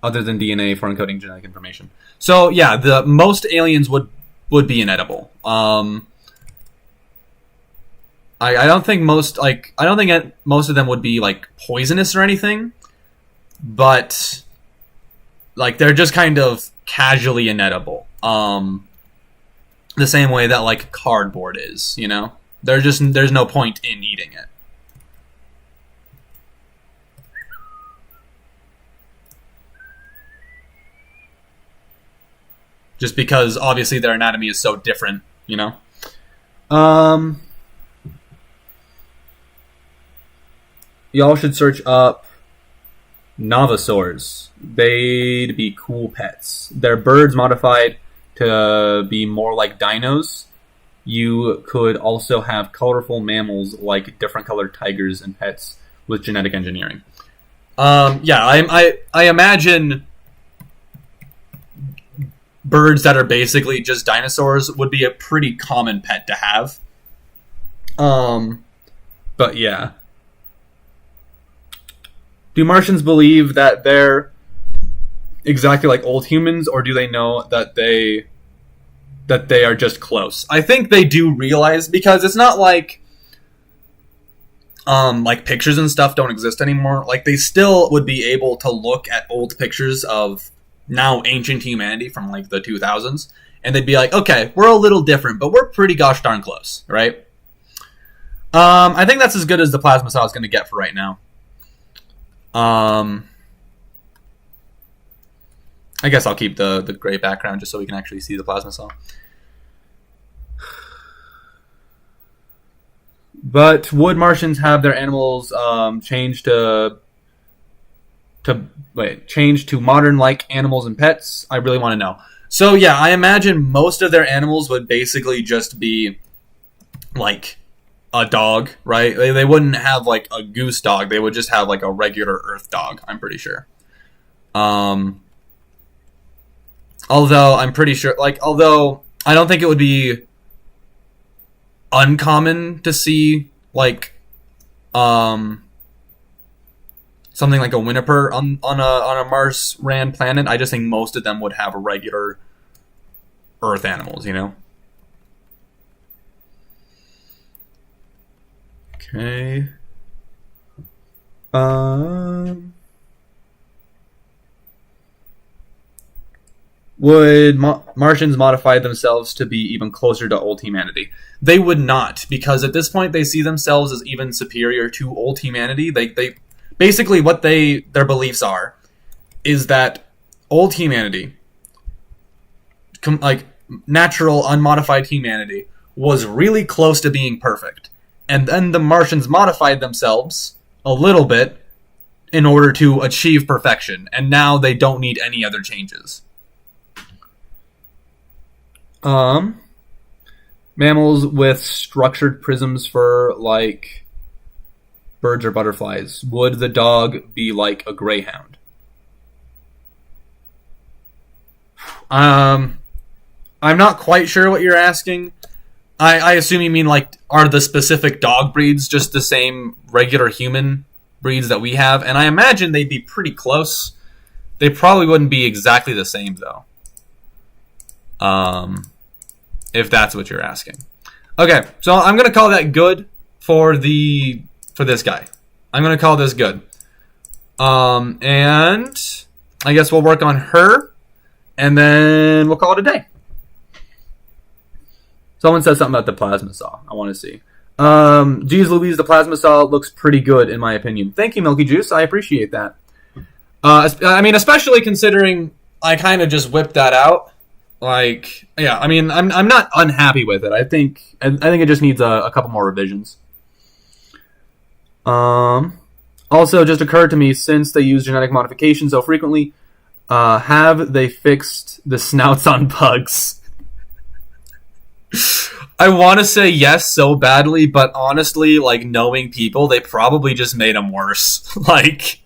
S1: than DNA for encoding genetic information? So yeah, the most aliens would be inedible. I don't think most of them would be like poisonous or anything, but like they're just kind of casually inedible. The same way that like cardboard is, there's no point in eating it. Just because obviously their anatomy is so different, Y'all should search up Novosaurs. They'd be cool pets. They're birds modified to be more like dinos. You could also have colorful mammals like different colored tigers and pets with genetic engineering. I imagine birds that are basically just dinosaurs would be a pretty common pet to have. But yeah. Do Martians believe that they're exactly like old humans, or do they know that they are just close? I think they do realize, because it's not like pictures and stuff don't exist anymore. Like they still would be able to look at old pictures of now ancient humanity from like the 2000s, and they'd be like, okay, we're a little different, but we're pretty gosh darn close, right? I think that's as good as the plasma saw is going to get for right now. I guess I'll keep the gray background just so we can actually see the plasma saw. But would Martians have their animals change to change to modern like animals and pets? I really want to know. So yeah, I imagine most of their animals would basically just be like a dog, right? They wouldn't have like a goose dog. They would just have like a regular Earth dog. I'm pretty sure. Although I'm pretty sure, although I don't think it would be uncommon to see like something like a Winiper on a Mars ran planet. I just think most of them would have regular Earth animals, you know. Okay. Would Martians modify themselves to be even closer to old humanity? They would not, because at this point they see themselves as even superior to old humanity. They basically what their beliefs are is that old humanity, like natural unmodified humanity, was really close to being perfect, and then the Martians modified themselves a little bit in order to achieve perfection, and now they don't need any other changes. Mammals with structured prisms for like birds or butterflies. Would the dog be like a greyhound? I'm not quite sure what you're asking. I assume you mean like, are the specific dog breeds just the same regular human breeds that we have? And I imagine they'd be pretty close. They probably wouldn't be exactly the same though. If that's what you're asking. Okay, so I'm gonna call that good for this guy. I'm gonna call this good. And I guess we'll work on her, and then we'll call it a day. Someone said something about the plasma saw. I want to see. Geez Louise, the plasma saw looks pretty good in my opinion. Thank you, Milky Juice. I appreciate that. I mean, especially considering I kind of just whipped that out. Like, yeah, I mean, I'm not unhappy with it. I think it just needs a couple more revisions. Also, just occurred to me, since they use genetic modification so frequently, have they fixed the snouts on pugs? I want to say yes so badly, but honestly, like, knowing people, they probably just made them worse. Like,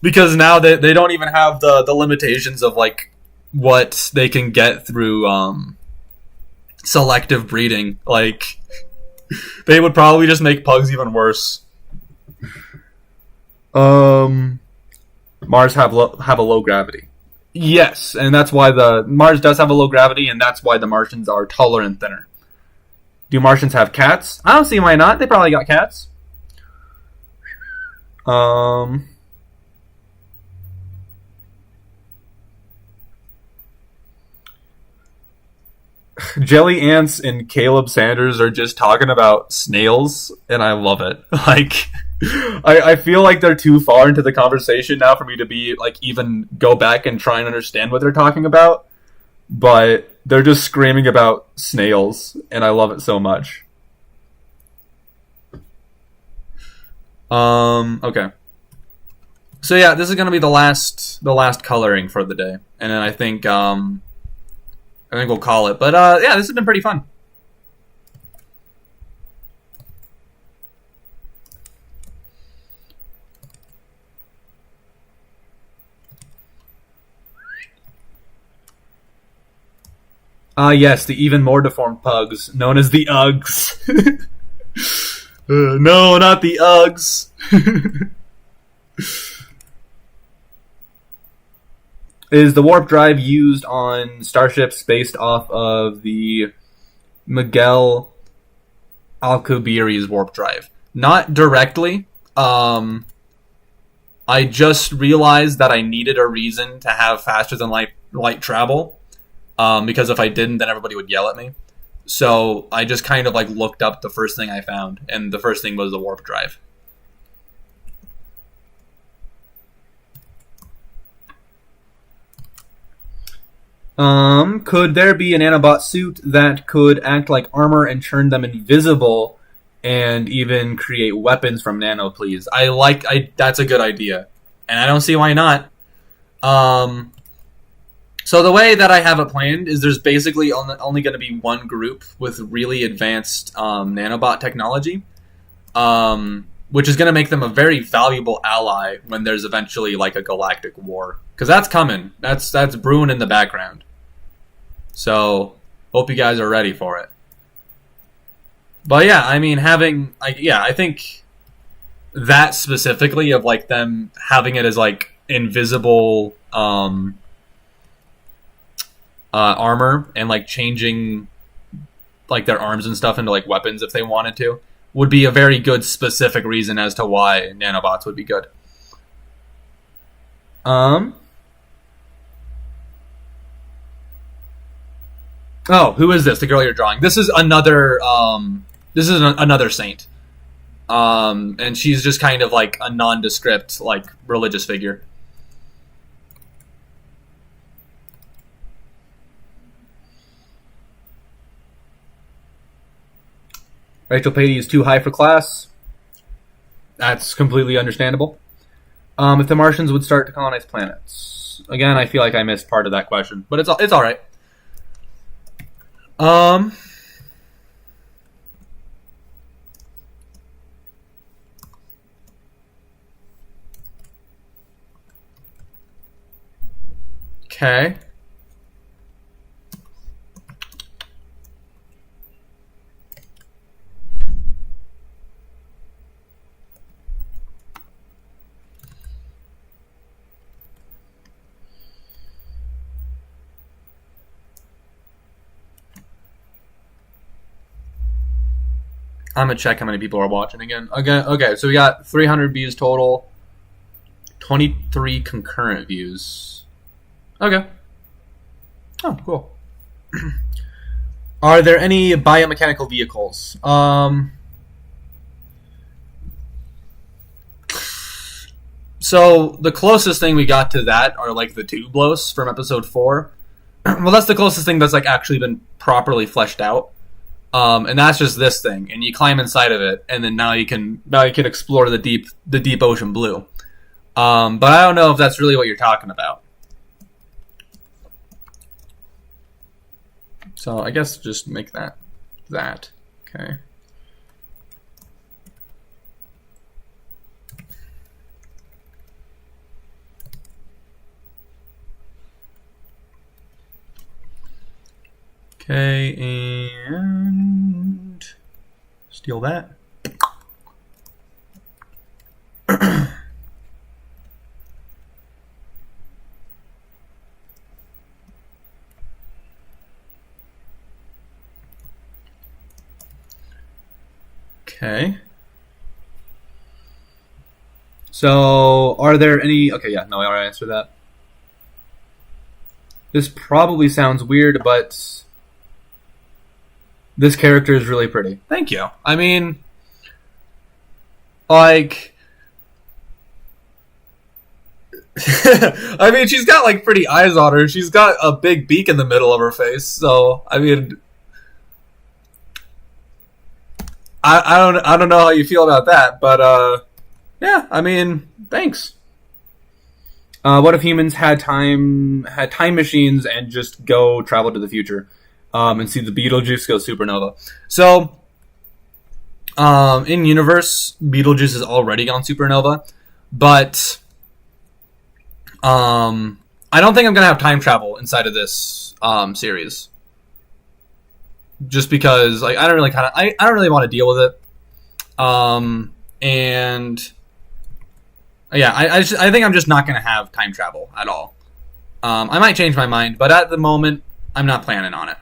S1: because now they don't even have the limitations of like what they can get through selective breeding. Like, they would probably just make pugs even worse. Mars have a low gravity. Yes, and that's why Mars does have a low gravity, and that's why the Martians are taller and thinner. Do Martians have cats? I don't see why not. They probably got cats. Jelly Ants and Caleb Sanders are just talking about snails, and I love it. Like, I feel like they're too far into the conversation now for me to be like even go back and try and understand what they're talking about. But they're just screaming about snails, and I love it so much. Okay. So yeah, this is gonna be the last coloring for the day, and then I think we'll call it. But yeah, this has been pretty fun. Yes, the even more deformed pugs, known as the Uggs. No, not the Uggs. Is the warp drive used on starships based off of the Miguel Alcubierre's warp drive? Not directly. I just realized that I needed a reason to have faster than light travel. Because if I didn't, then everybody would yell at me. So I just kind of like looked up the first thing I found, and the first thing was the warp drive. Could there be a nanobot suit that could act like armor and turn them invisible, and even create weapons from nano? Please, that's a good idea, and I don't see why not. Um, so the way that I have it planned is there's basically only going to be one group with really advanced nanobot technology, which is going to make them a very valuable ally when there's eventually like a galactic war, because that's coming. That's brewing in the background. So hope you guys are ready for it. But yeah, I mean, I think that specifically of like them having it as like invisible armor and like changing like their arms and stuff into like weapons if they wanted to would be a very good specific reason as to why nanobots would be good. Oh, who is this? The girl you're drawing. This is another another saint. And she's just kind of like a nondescript like religious figure. Rachel Patey is too high for class. That's completely understandable. If the Martians would start to colonize planets. Again, I feel like I missed part of that question, but it's all right. Okay. I'm gonna check how many people are watching again. Okay, so we got 300 views total, 23 concurrent views. Okay. Oh, cool. Are there any biomechanical vehicles? So the closest thing we got to that are like the tubeless from episode 4. Well, that's the closest thing that's like actually been properly fleshed out. And that's just this thing, and you climb inside of it, and then now you can explore the deep ocean blue. But I don't know if that's really what you're talking about. So I guess just make that. Okay. Okay, and steal that. Okay. So, are there any... Okay, yeah, no, I already answered that. This probably sounds weird, but... This character is really pretty. Thank you. I mean, like... I mean, she's got, like, pretty eyes on her. She's got a big beak in the middle of her face, so, I mean... I don't know how you feel about that, but, yeah, I mean, thanks. What if humans had time machines and just go travel to the future? And see the Beetlejuice go supernova. So, in universe, Beetlejuice has already gone supernova, but I don't think I'm gonna have time travel inside of this series, just because like I don't really want to deal with it, and yeah, I think I'm just not gonna have time travel at all. I might change my mind, but at the moment, I'm not planning on it.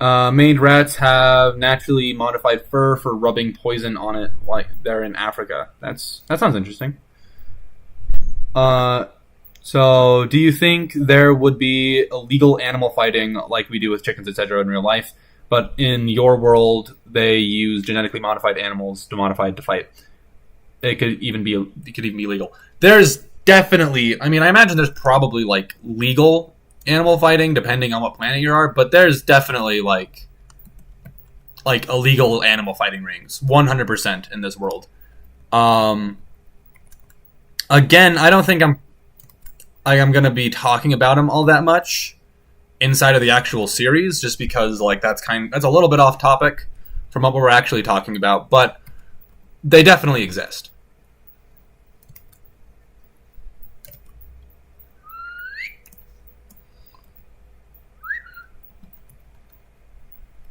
S1: Maned rats have naturally modified fur for rubbing poison on it like they're in Africa. That sounds interesting. So do you think there would be illegal animal fighting like we do with chickens, etc. in real life, but in your world, they use genetically modified animals to modify it to fight. It could even be legal. There's definitely, I mean, I imagine there's probably like legal animal fighting depending on what planet you are, but there's definitely like illegal animal fighting rings, 100% in this world. Again, I don't think I'm gonna be talking about them all that much inside of the actual series, just because like that's a little bit off topic from what we're actually talking about, but they definitely exist.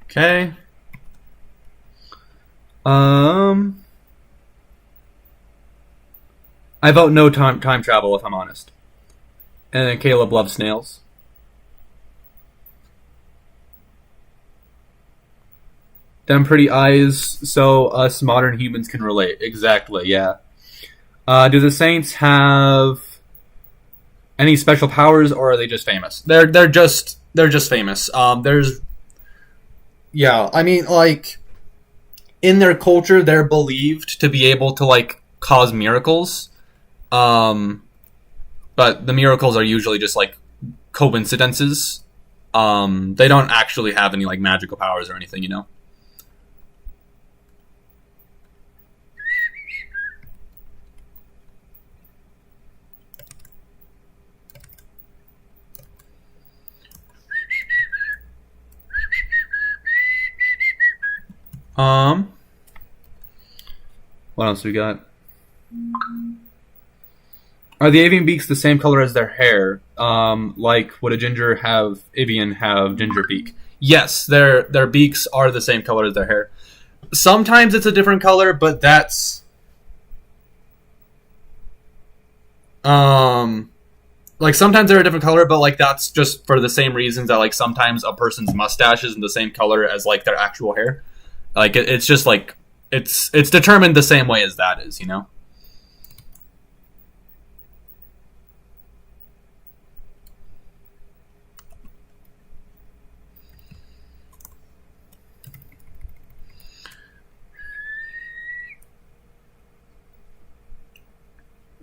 S1: Okay. I vote no time travel if I'm honest. And then Caleb loves snails. Them pretty eyes, so us modern humans can relate. Exactly, yeah. Do the Saints have any special powers, or are they just famous? They're just famous. Yeah, I mean, like, in their culture, they're believed to be able to like cause miracles. But the miracles are usually just like coincidences. They don't actually have any like magical powers or anything, you know. What else we got? Are the avian beaks the same color as their hair? Like would a avian have ginger beak? Yes, their beaks are the same color as their hair. Sometimes it's a different color, but that's like sometimes they're a different color, but like that's just for the same reasons that like sometimes a person's mustache isn't the same color as like their actual hair. Like it's just like it's determined the same way as that is, you know.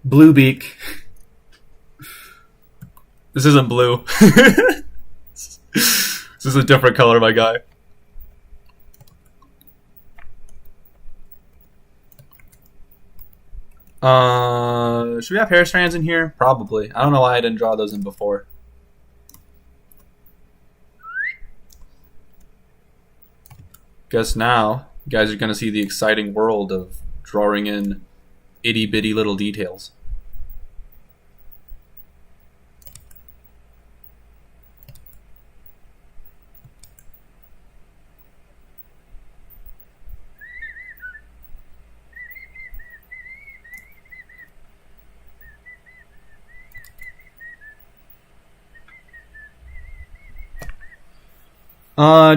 S1: Blue beak. This isn't blue. This is a different color, my guy. Should we have hair strands in here? Probably. I don't know why I didn't draw those in before. Guess now you guys are going to see the exciting world of drawing in itty bitty little details.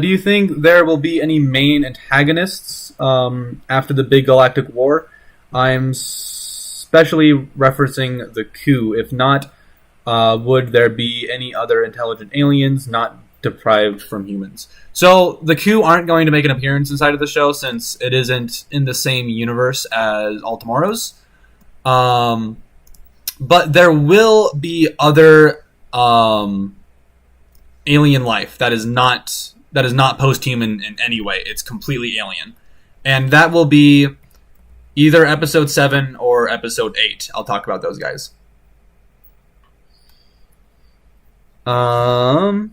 S1: Do you think there will be any main antagonists after the big galactic war? I'm especially referencing the coup. If not, would there be any other intelligent aliens not deprived from humans? So the coup aren't going to make an appearance inside of the show since it isn't in the same universe as Altamoros. But there will be other alien life that is not posthuman in any way. It's completely alien, and that will be either episode 7 or episode 8. I'll talk about those guys. Oh,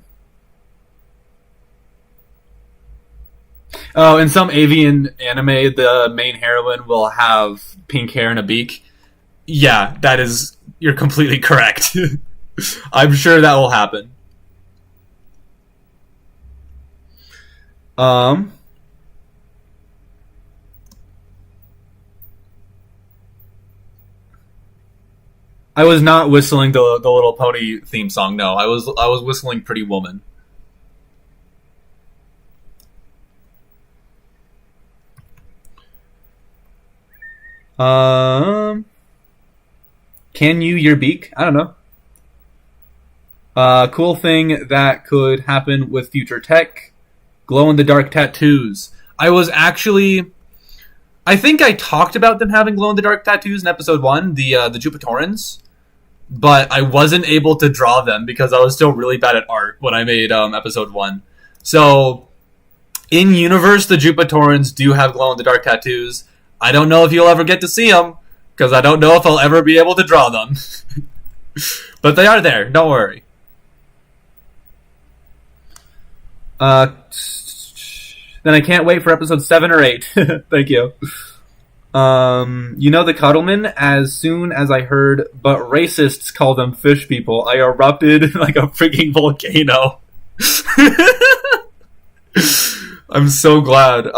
S1: in some avian anime, the main heroine will have pink hair and a beak. Yeah, you're completely correct. I'm sure that will happen. I was not whistling the Little Pony theme song. No, I was whistling Pretty Woman. Can you your beak? I don't know. Cool thing that could happen with future tech. glow-in-the-dark tattoos. I think I talked about them having glow-in-the-dark tattoos in episode 1, the Jupitorans, but I wasn't able to draw them because I was still really bad at art when I made episode 1. So, in universe, the Jupitorans do have glow-in-the-dark tattoos. I don't know if you'll ever get to see them, because I don't know if I'll ever be able to draw them. But they are there, don't worry. Then I can't wait for episode 7 or 8. Thank you. You know the Cuddleman? As soon as I heard, but racists call them fish people, I erupted like a freaking volcano. I'm so glad.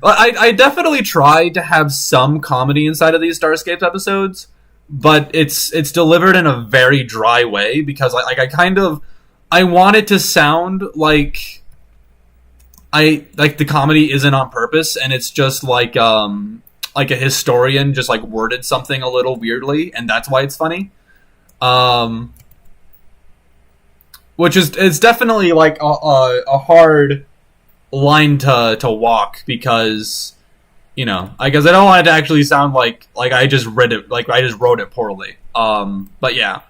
S1: I definitely try to have some comedy inside of these Starscapes episodes, but it's delivered in a very dry way because I want it to sound like the comedy isn't on purpose and it's just like a historian just like worded something a little weirdly and that's why it's funny. Which is it's definitely like a hard line to walk because I guess I don't want it to actually sound like I just read it like I just wrote it poorly. But yeah.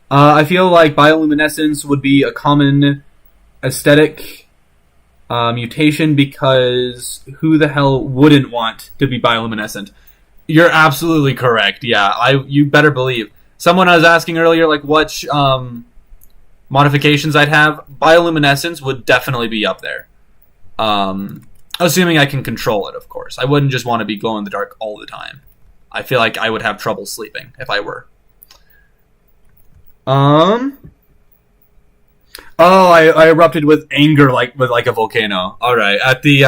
S1: I feel like bioluminescence would be a common aesthetic mutation because who the hell wouldn't want to be bioluminescent? You're absolutely correct. Yeah, you better believe. Someone was asking earlier like what modifications I'd have. Bioluminescence would definitely be up there. Assuming I can control it, of course. I wouldn't just want to be glow in the dark all the time. I feel like I would have trouble sleeping if I were. Oh, I erupted with anger like a volcano. All right, at the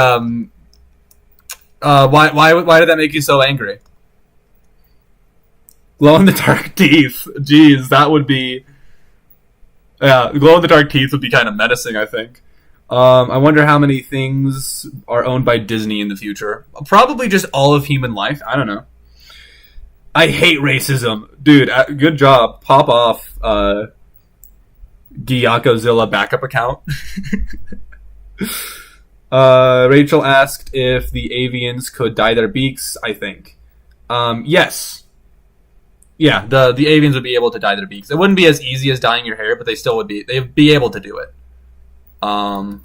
S1: why did that make you so angry? Glow in the dark teeth. Jeez, that would be. Yeah, glow in the dark teeth would be kind of menacing, I think. I wonder how many things are owned by Disney in the future. Probably just all of human life. I don't know. I hate racism. Dude, good job. Pop off, Gyakozilla backup account. Rachel asked if the Avians could dye their beaks, I think. Yes. Yeah, the Avians would be able to dye their beaks. It wouldn't be as easy as dyeing your hair, but they still would be. They'd be able to do it. All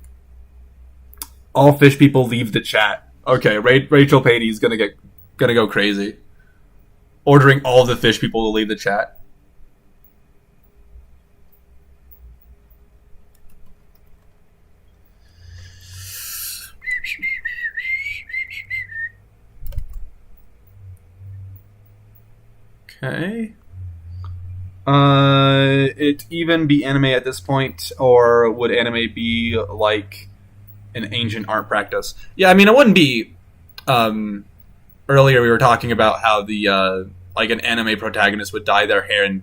S1: fish people leave the chat. Okay, Rachel Patey's gonna go crazy, ordering all the fish people to leave the chat. Okay. It even be anime at this point, or would anime be like an ancient art practice? Yeah, I mean, it wouldn't be. Earlier we were talking about how the like an anime protagonist would dye their hair and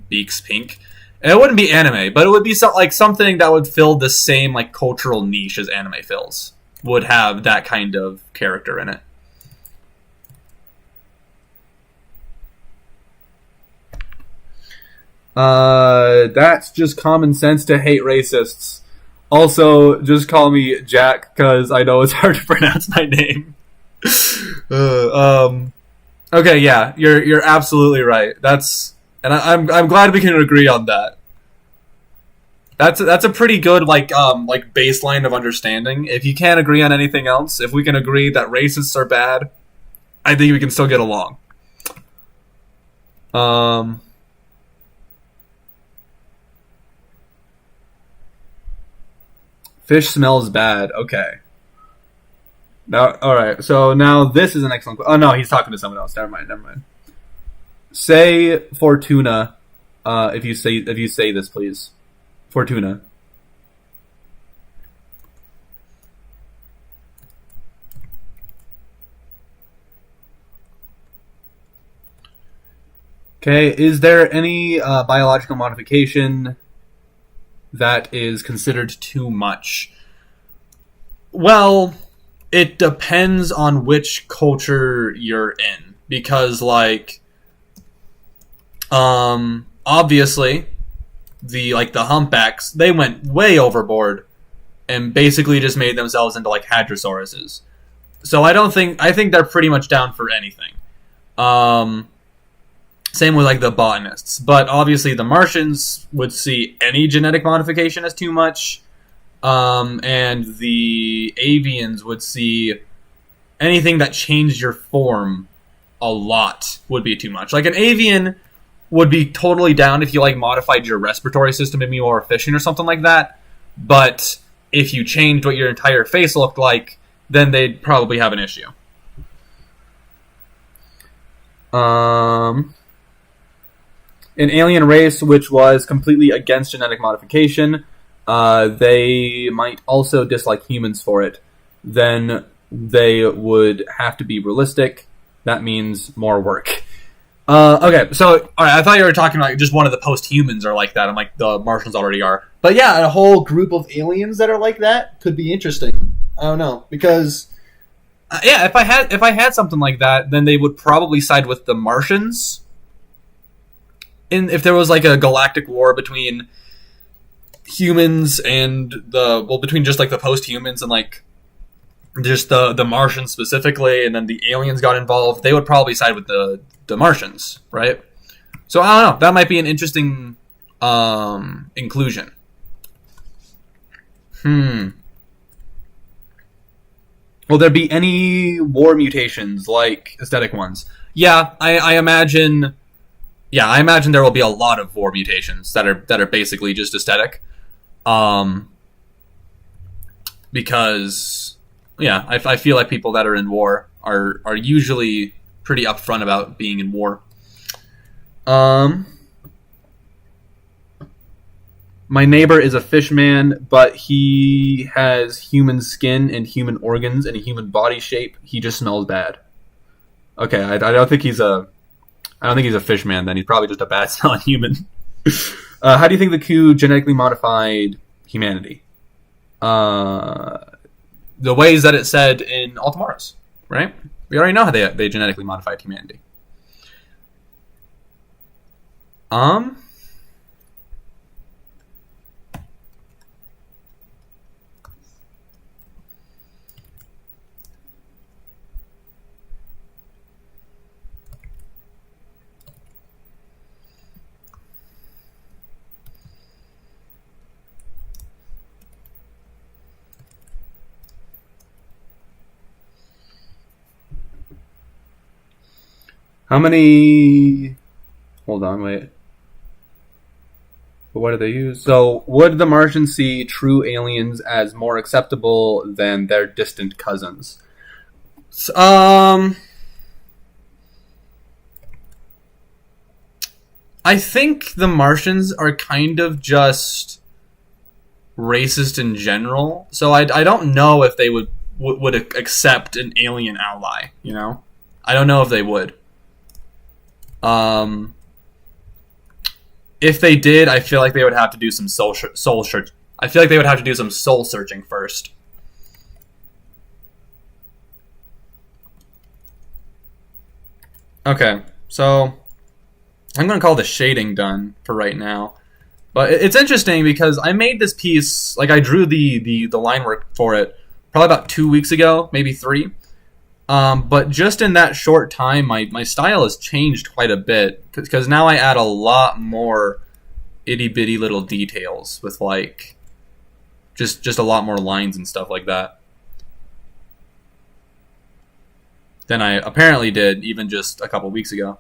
S1: beaks pink. And it wouldn't be anime, but it would be something that would fill the same like cultural niche as anime fills. Would have that kind of character in it. That's just common sense to hate racists. Also, just call me Jack, because I know it's hard to pronounce my name. Okay, yeah, you're absolutely right. I'm glad we can agree on that. That's a pretty good like baseline of understanding. If you can't agree on anything else, if we can agree that racists are bad, I think we can still get along. Fish smells bad. Okay. Now, all right. So now this is an excellent. Oh no, he's talking to someone else. Never mind. Say Fortuna. If you say this, please. Fortuna. Okay. Is there any biological modification that is considered too much? Well, it depends on which culture you're in, because like obviously the humpbacks, they went way overboard and basically just made themselves into like hadrosauruses. So I think they're pretty much down for anything. Same with like the botanists, but obviously the Martians would see any genetic modification as too much, and the Avians would see anything that changed your form a lot would be too much. Like an Avian would be totally down if you like modified your respiratory system to be more efficient or something like that, but if you changed what your entire face looked like, then they'd probably have an issue. An alien race which was completely against genetic modification, they might also dislike humans for it. Then they would have to be realistic. That means more work. Okay, so all right, I thought you were talking about just one of the post-humans are like that. I'm like, the Martians already are. But yeah, a whole group of aliens that are like that could be interesting. I don't know, because yeah, if I had something like that, then they would probably side with the Martians. If there was like a galactic war between humans and between just like the post-humans and like just the Martians specifically, and then the aliens got involved, they would probably side with the Martians, right? So I don't know. That might be an interesting inclusion. Will there be any war mutations like aesthetic ones? Yeah, I imagine. Yeah, I imagine there will be a lot of war mutations that are basically just aesthetic. Because yeah, I feel like people that are in war are usually pretty upfront about being in war. My neighbor is a fish man, but he has human skin and human organs and a human body shape. He just smells bad. Okay, I don't think he's a fish man. Then he's probably just a bad smelling human. How do you think the coup genetically modified humanity? The ways that it said in Ultimaris, right? We already know how they genetically modified humanity. How many... Hold on, wait. But what do they use? So, would the Martians see true aliens as more acceptable than their distant cousins? I think the Martians are kind of just racist in general. So I don't know if they would accept an alien ally, you know? I don't know if they would. If they did, I feel like they would have to do some soul search. I feel like they would have to do some soul searching first. Okay, so I'm going to call the shading done for right now. But it's interesting because I made this piece, like I drew the line work for it probably about 2 weeks ago, maybe 3. But just in that short time, my style has changed quite a bit because now I add a lot more itty bitty little details with like just a lot more lines and stuff like that than I apparently did even just a couple weeks ago.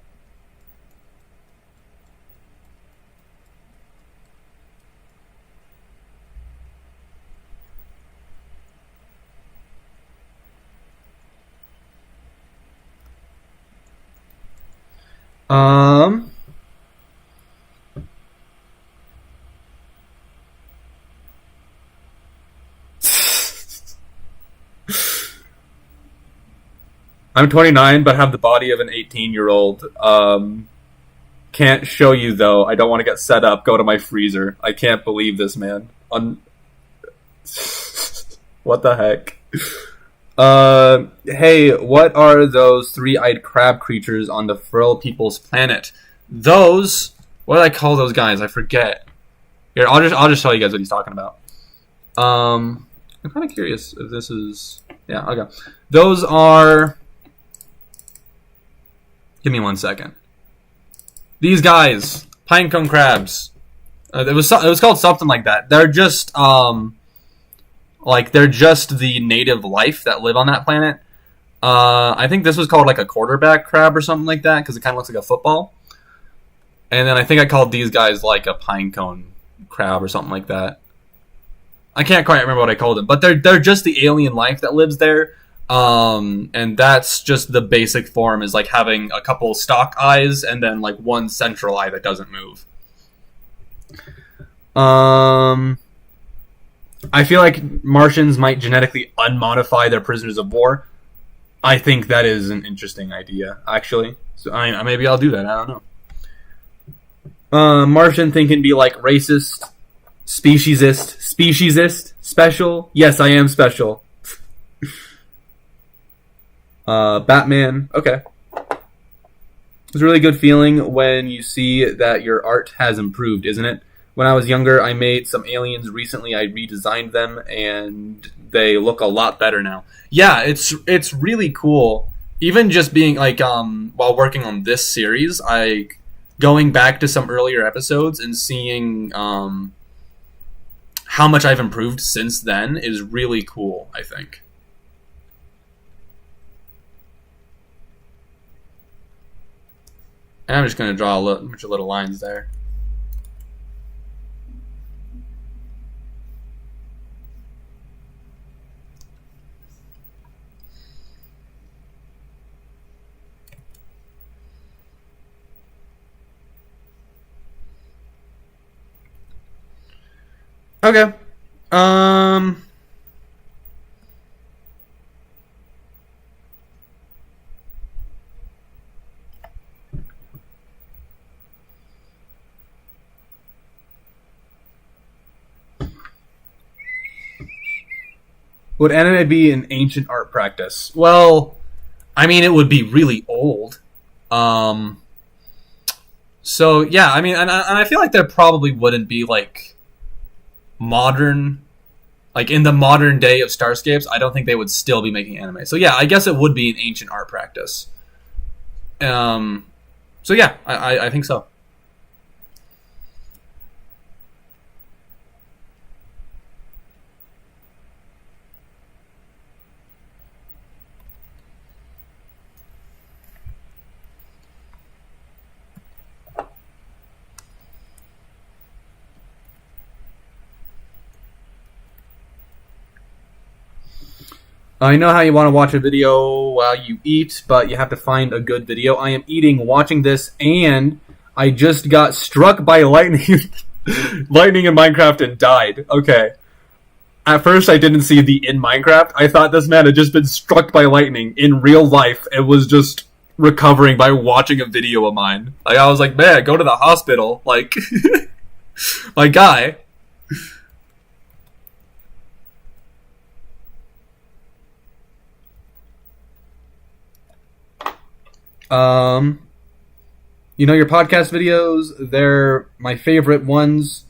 S1: I'm 29, but have the body of an 18-year-old. Can't show you, though. I don't want to get set up. Go to my freezer. I can't believe this, man. What the heck? Hey, what are those three-eyed crab creatures on the Frill People's planet? Those... What do I call those guys? I forget. Here, I'll just tell you guys what he's talking about. I'm kind of curious if this is... Yeah, okay. Those are... Give me 1 second. These guys, pinecone crabs. It was called something like that. They're just they're just the native life that live on that planet. I think this was called like a quarterback crab or something like that because it kind of looks like a football. And then I think I called these guys like a pinecone crab or something like that. I can't quite remember what I called them, but they're just the alien life that lives there. And that's just the basic form is like having a couple stalk eyes and then like one central eye that doesn't move. I feel like Martians might genetically unmodify their prisoners of war. I think that is an interesting idea, actually. So maybe I'll do that. I don't know. Martian thing can be like racist, speciesist, special. Yes, I am special. Batman. Okay. It's a really good feeling when you see that your art has improved, isn't it? When I was younger, I made some aliens. Recently, I redesigned them, and they look a lot better now. Yeah, it's really cool. Even just being like while working on this series, going back to some earlier episodes and seeing how much I've improved since then is really cool, I think. And I'm just going to draw a bunch of little lines there. Okay. Would anime be an ancient art practice? Well, I mean, it would be really old. So yeah, I mean, and I feel like there probably wouldn't be like modern, like in the modern day of Starscapes. I don't think they would still be making anime. So yeah, I guess it would be an ancient art practice. So yeah, I think so. I know how you want to watch a video while you eat, but you have to find a good video. I am eating, watching this, and I just got struck by lightning, lightning in Minecraft and died. Okay. At first, I didn't see the in Minecraft. I thought this man had just been struck by lightning in real life and was just recovering by watching a video of mine. Like, I was like, man, go to the hospital. Like, my guy. You know, your podcast videos, they're my favorite ones.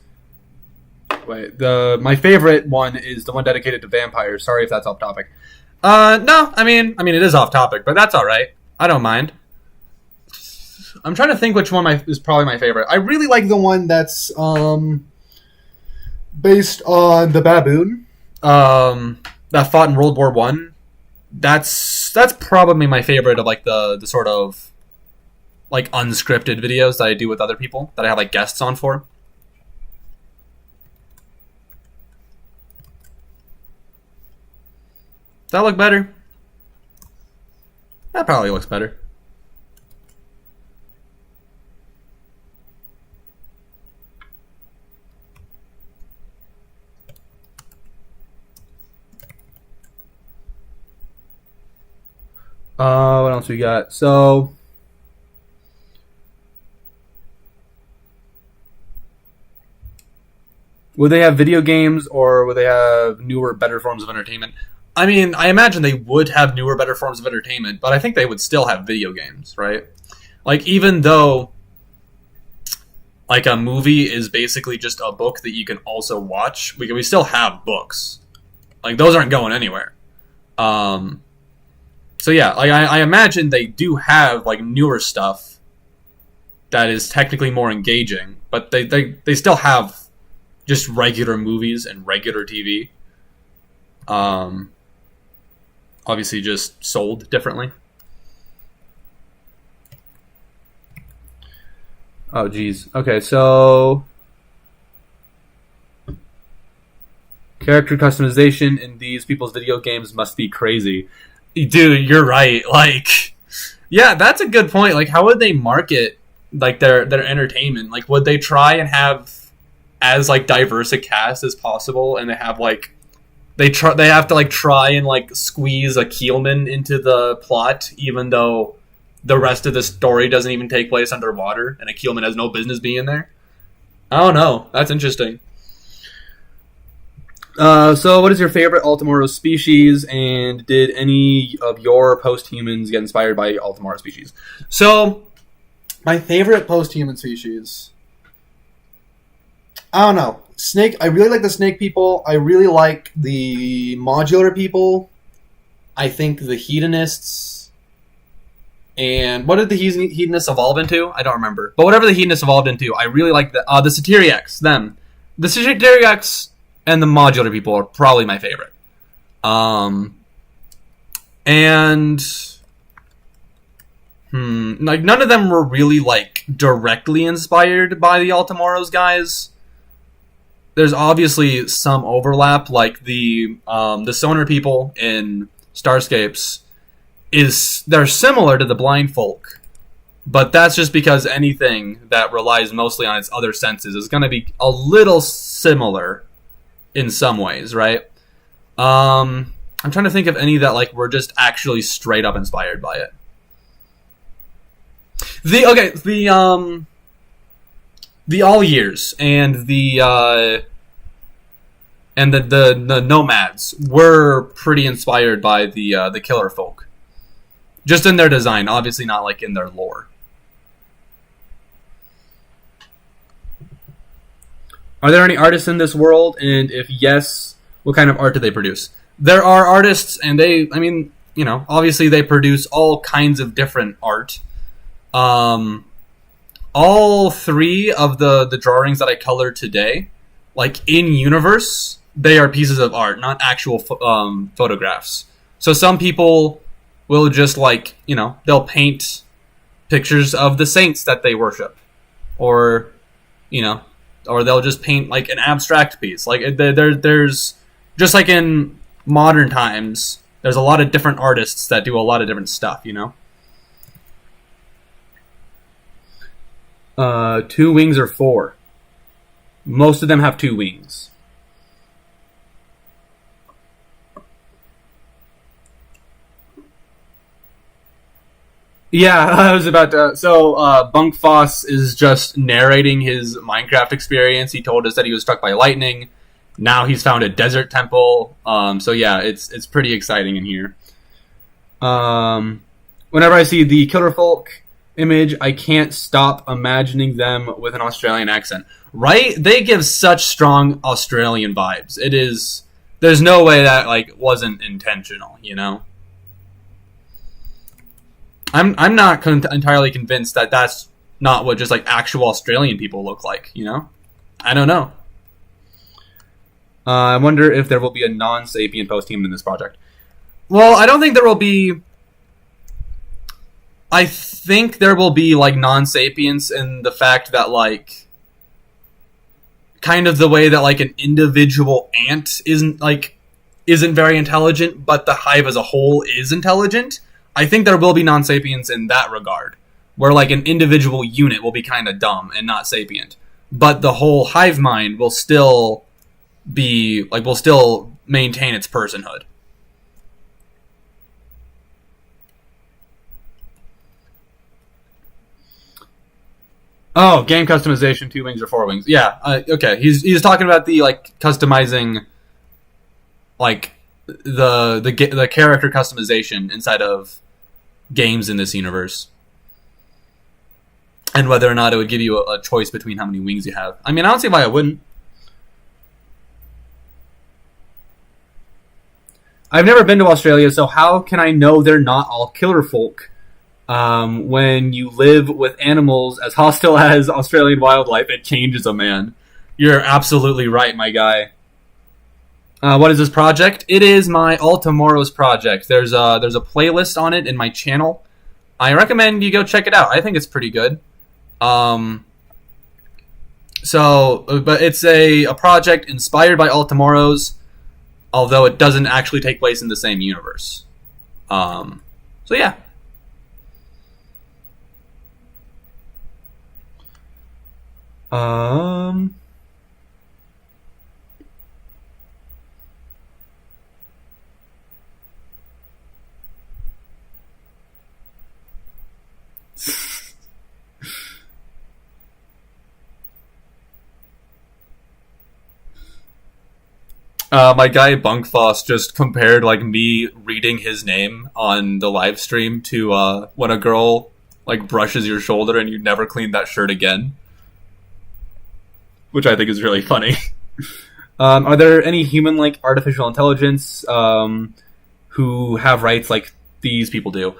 S1: My favorite one is the one dedicated to vampires. Sorry if that's off topic. No, I mean it is off topic, but that's all right. I don't mind. I'm trying to think which one is probably my favorite. I really like the one that's based on the baboon that fought in World War One. That's probably my favorite of like the sort of like unscripted videos that I do with other people that I have like guests on for. Does that look better? That probably looks better. What else we got? So, would they have video games or would they have newer, better forms of entertainment? I mean, I imagine they would have newer, better forms of entertainment, but I think they would still have video games, right? Like, even though like a movie is basically just a book that you can also watch. We still have books. Like those aren't going anywhere. So yeah, like I imagine they do have like newer stuff that is technically more engaging, but they still have just regular movies and regular TV. Obviously just sold differently. Oh, geez. Okay, so character customization in these people's video games must be crazy. Dude, you're right. Like, yeah, that's a good point. Like, how would they market like their entertainment? Like, would they try and have as like diverse a cast as possible, and they have like they have to like try and like squeeze a Keelman into the plot, even though the rest of the story doesn't even take place underwater, and a Keelman has no business being there. I don't know. That's interesting. So what is your favorite Altamoro species, and did any of your post-humans get inspired by Altamoro species? So, my favorite post-human species, I don't know. Snake. I really like the snake people. I really like the modular people. I think the hedonists. And what did the hedonists evolve into? I don't remember. But whatever the hedonists evolved into, I really like the Satyriacs, them. The Satyriacs and the modular people are probably my favorite. Like none of them were really like directly inspired by the Altamoros guys. There's obviously some overlap, like the Sonar people in Starscapes they're similar to the blind folk, but that's just because anything that relies mostly on its other senses is going to be a little similar in some ways, right? I'm trying to think of any that like were just actually straight up inspired by it. The all years and the nomads were pretty inspired by the killer folk. Just in their design, obviously not like in their lore. Are there any artists in this world? And if yes, what kind of art do they produce? There are artists, and obviously they produce all kinds of different art. All three of the drawings that I colored today, like in universe, they are pieces of art, not actual photographs. So some people will just they'll paint pictures of the saints that they worship, or they'll just paint like an abstract piece. Like there's just like in modern times, there's a lot of different artists that do a lot of different stuff. 2 wings or 4? Most of them have 2 wings. Yeah, I was about to. So, Bunkfoss is just narrating his Minecraft experience. He told us that he was struck by lightning. Now he's found a desert temple. So yeah, it's pretty exciting in here. Whenever I see the Killer Folk image, I can't stop imagining them with an Australian accent. Right? They give such strong Australian vibes. There's no way that wasn't intentional. I'm not entirely convinced that that's not what just actual Australian people look like. I don't know. I wonder if there will be a non-sapient post-human in this project. Well, I don't think there will be. I think there will be non-sapience in the fact that kind of the way that an individual ant isn't very intelligent, but the hive as a whole is intelligent. I think there will be non-sapience in that regard, where an individual unit will be kind of dumb and not sapient, but the whole hive mind will still be will still maintain its personhood. Oh, game customization, 2 wings or 4 wings. Yeah, okay. He's talking about the customizing the character customization inside of games in this universe. and whether or not it would give you a choice between how many wings you have. I mean, I don't see why I wouldn't. I've never been to Australia, so how can I know they're not all killer folk? When you live with animals as hostile as Australian wildlife, it changes a man. You're absolutely right, my guy. What is this project? It is my All Tomorrows project. There's a playlist on it in my channel. I recommend you go check it out. I think it's pretty good. But it's a project inspired by All Tomorrows, although it doesn't actually take place in the same universe. So yeah. My guy Bunkfoss just compared like me reading his name on the live stream to when a girl like brushes your shoulder and you never clean that shirt again, which I think is really funny. Are there any human-like artificial intelligence who have rights like these people do?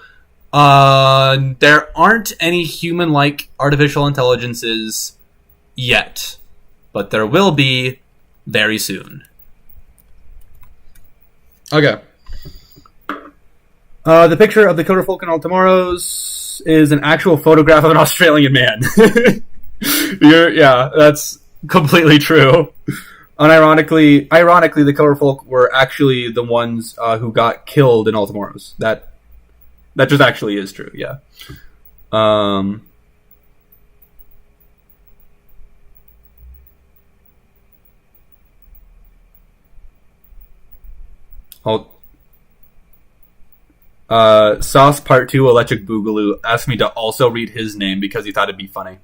S1: There aren't any human-like artificial intelligences yet, but there will be very soon. Okay. The picture of the Killer Folk in All Tomorrows is an actual photograph of an Australian man. Yeah, that's completely true. Unironically, the Killer Folk were actually the ones who got killed in All Tomorrows. That just actually is true. Yeah. Sauce Part 2 Electric Boogaloo asked me to also read his name because he thought it'd be funny.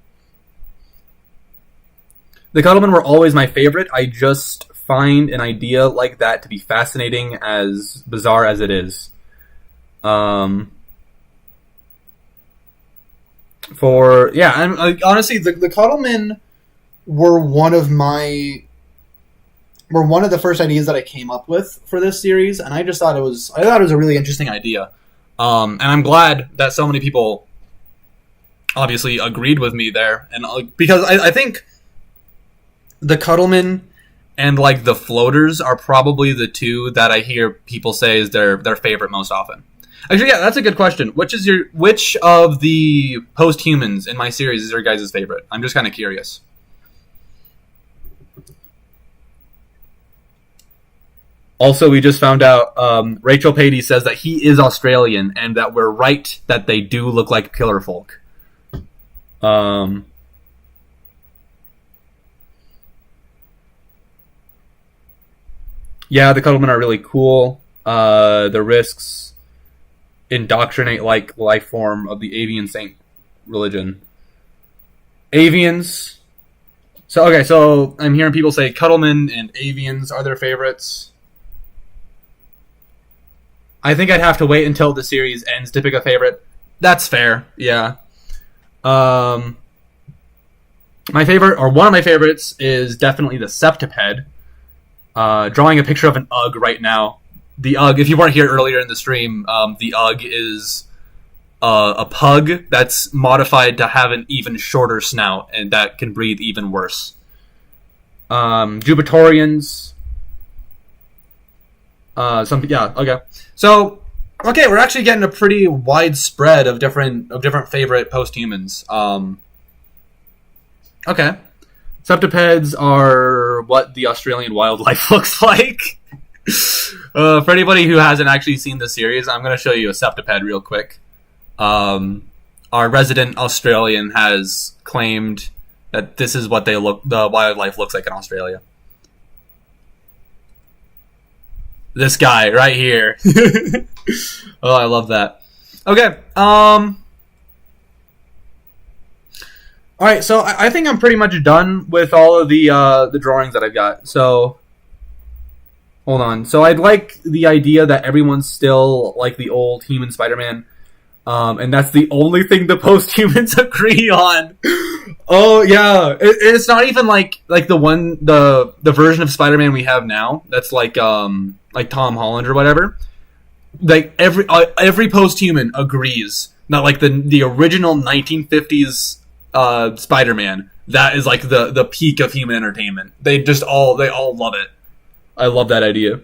S1: The Cuddlemen were always my favorite. I just find an idea like that to be fascinating, as bizarre as it is. Honestly, the Cuddlemen were one of the first ideas that I came up with for this series, and I thought it was a really interesting idea. And I'm glad that so many people obviously agreed with me there, and because I think the Cuddlemen and like the Floaters are probably the two that I hear people say is their favorite most often. Actually, yeah, that's a good question. Which of the Posthumans in my series is your guys' favorite? I'm just kind of curious. Also, we just found out Rachel Patey says that he is Australian and that we're right that they do look like killer folk. Yeah, the Cuddlemen are really cool. The risks indoctrinate like life form of the Avian Saint religion. Avians. So I'm hearing people say Cuddlemen and Avians are their favorites. I think I'd have to wait until the series ends to pick a favorite. That's fair, yeah. My favorite, or one of my favorites, is definitely the Septiped. Drawing a picture of an Ugg right now. The Ugg, if you weren't here earlier in the stream, the Ugg is a pug that's modified to have an even shorter snout and that can breathe even worse. Jupitorians. Okay. So, we're actually getting a pretty wide spread of different favorite Posthumans. Okay. Septipeds are what the Australian wildlife looks like. For anybody who hasn't actually seen the series, I'm going to show you a septiped real quick. Our resident Australian has claimed that this is what the wildlife looks like in Australia. This guy right here. Oh, I love that. Okay. All right, so I think I'm pretty much done with all of the drawings that I've got. So, hold on. So I'd like the idea that everyone's still like the old human Spider-Man. And that's the only thing the Posthumans agree on. Oh yeah, it's not even like the version of Spider-Man we have now. That's like Tom Holland or whatever. Like every Posthuman agrees that like the original 1950s Spider-Man, that is like the peak of human entertainment. They all love it. I love that idea.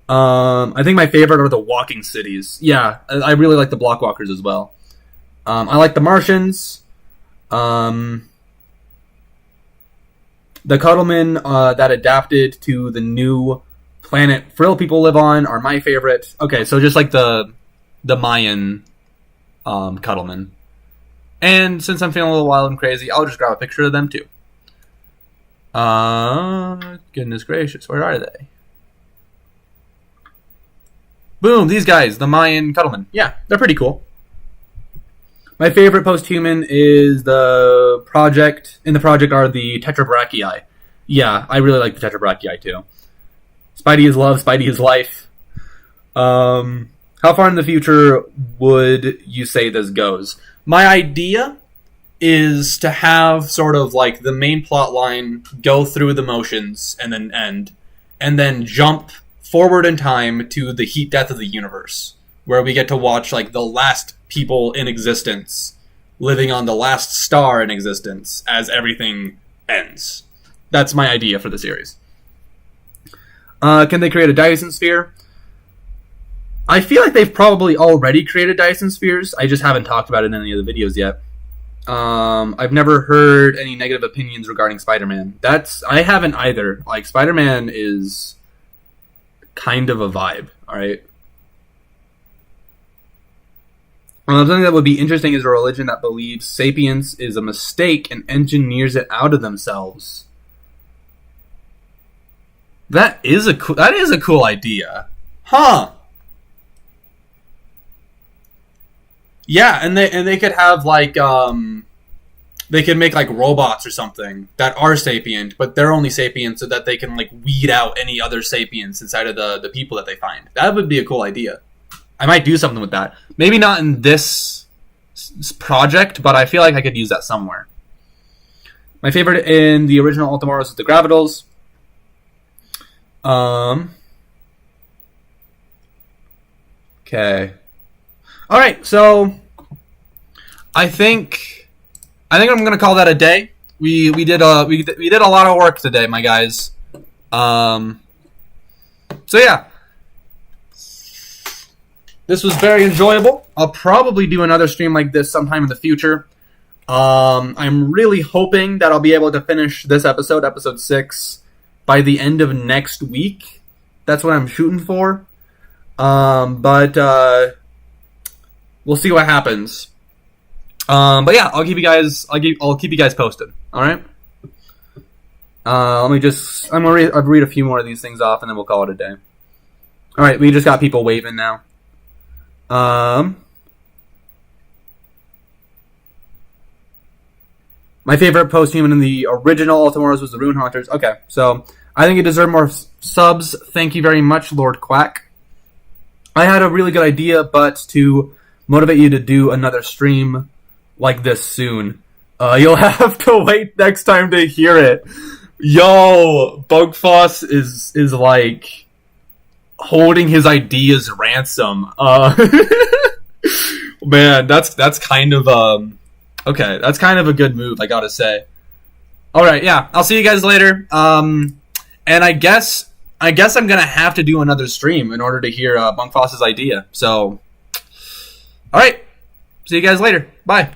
S1: I think my favorite are the walking cities. Yeah, I really like the block walkers as well. I like the Martians. The Cuddlemen that adapted to the new planet Frill people live on are my favorite. Okay, so just like the Mayan Cuddlemen. And since I'm feeling a little wild and crazy, I'll just grab a picture of them too. Goodness gracious, where are they? Boom, these guys, the Mayan Cuddlemen. Yeah, they're pretty cool. My favorite Posthuman is the project. In the project are the Tetrabrachii. Yeah, I really like the Tetrabrachii too. Spidey is love, Spidey is life. How far in the future would you say this goes? My idea is to have sort of like the main plot line go through the motions and then end, and then jump forward in time to the heat death of the universe, where we get to watch like the last people in existence living on the last star in existence as everything ends. That's my idea for the series. Can they create a Dyson sphere? I feel like they've probably already created Dyson spheres. I just haven't talked about it in any of the videos yet. I've never heard any negative opinions regarding Spider-Man. I haven't either. Like, Spider-Man is kind of a vibe, alright? Something that would be interesting is a religion that believes sapience is a mistake and engineers it out of themselves. That is a cool idea. Huh. Yeah, and they could have like they could make like robots or something that are sapient, but they're only sapient so that they can like weed out any other sapients inside of the people that they find. That would be a cool idea. I might do something with that. Maybe not in this project, but I feel like I could use that somewhere. My favorite in the original Ultimoros is the Gravitals. Okay. All right, so I think I'm gonna call that a day. We did a lot of work today, my guys. So yeah, this was very enjoyable. I'll probably do another stream like this sometime in the future. I'm really hoping that I'll be able to finish this episode 6, by the end of next week. That's what I'm shooting for. But we'll see what happens. But yeah, I'll keep you guys posted. All right. I'm gonna read a few more of these things off, and then we'll call it a day. All right, we just got people waving now. My favorite Posthuman in the original Ultimoros was the Rune Haunters. Okay, so I think it deserved more subs. Thank you very much, Lord Quack. I had a really good idea, but to motivate you to do another stream like this soon, you'll have to wait next time to hear it. Yo, Bugfoss is like holding his ideas ransom. Man, that's kind of okay. That's kind of a good move, I gotta say. All right, yeah, I'll see you guys later. And I guess I'm gonna have to do another stream in order to hear Bugfoss's idea. So, all right, see you guys later. Bye.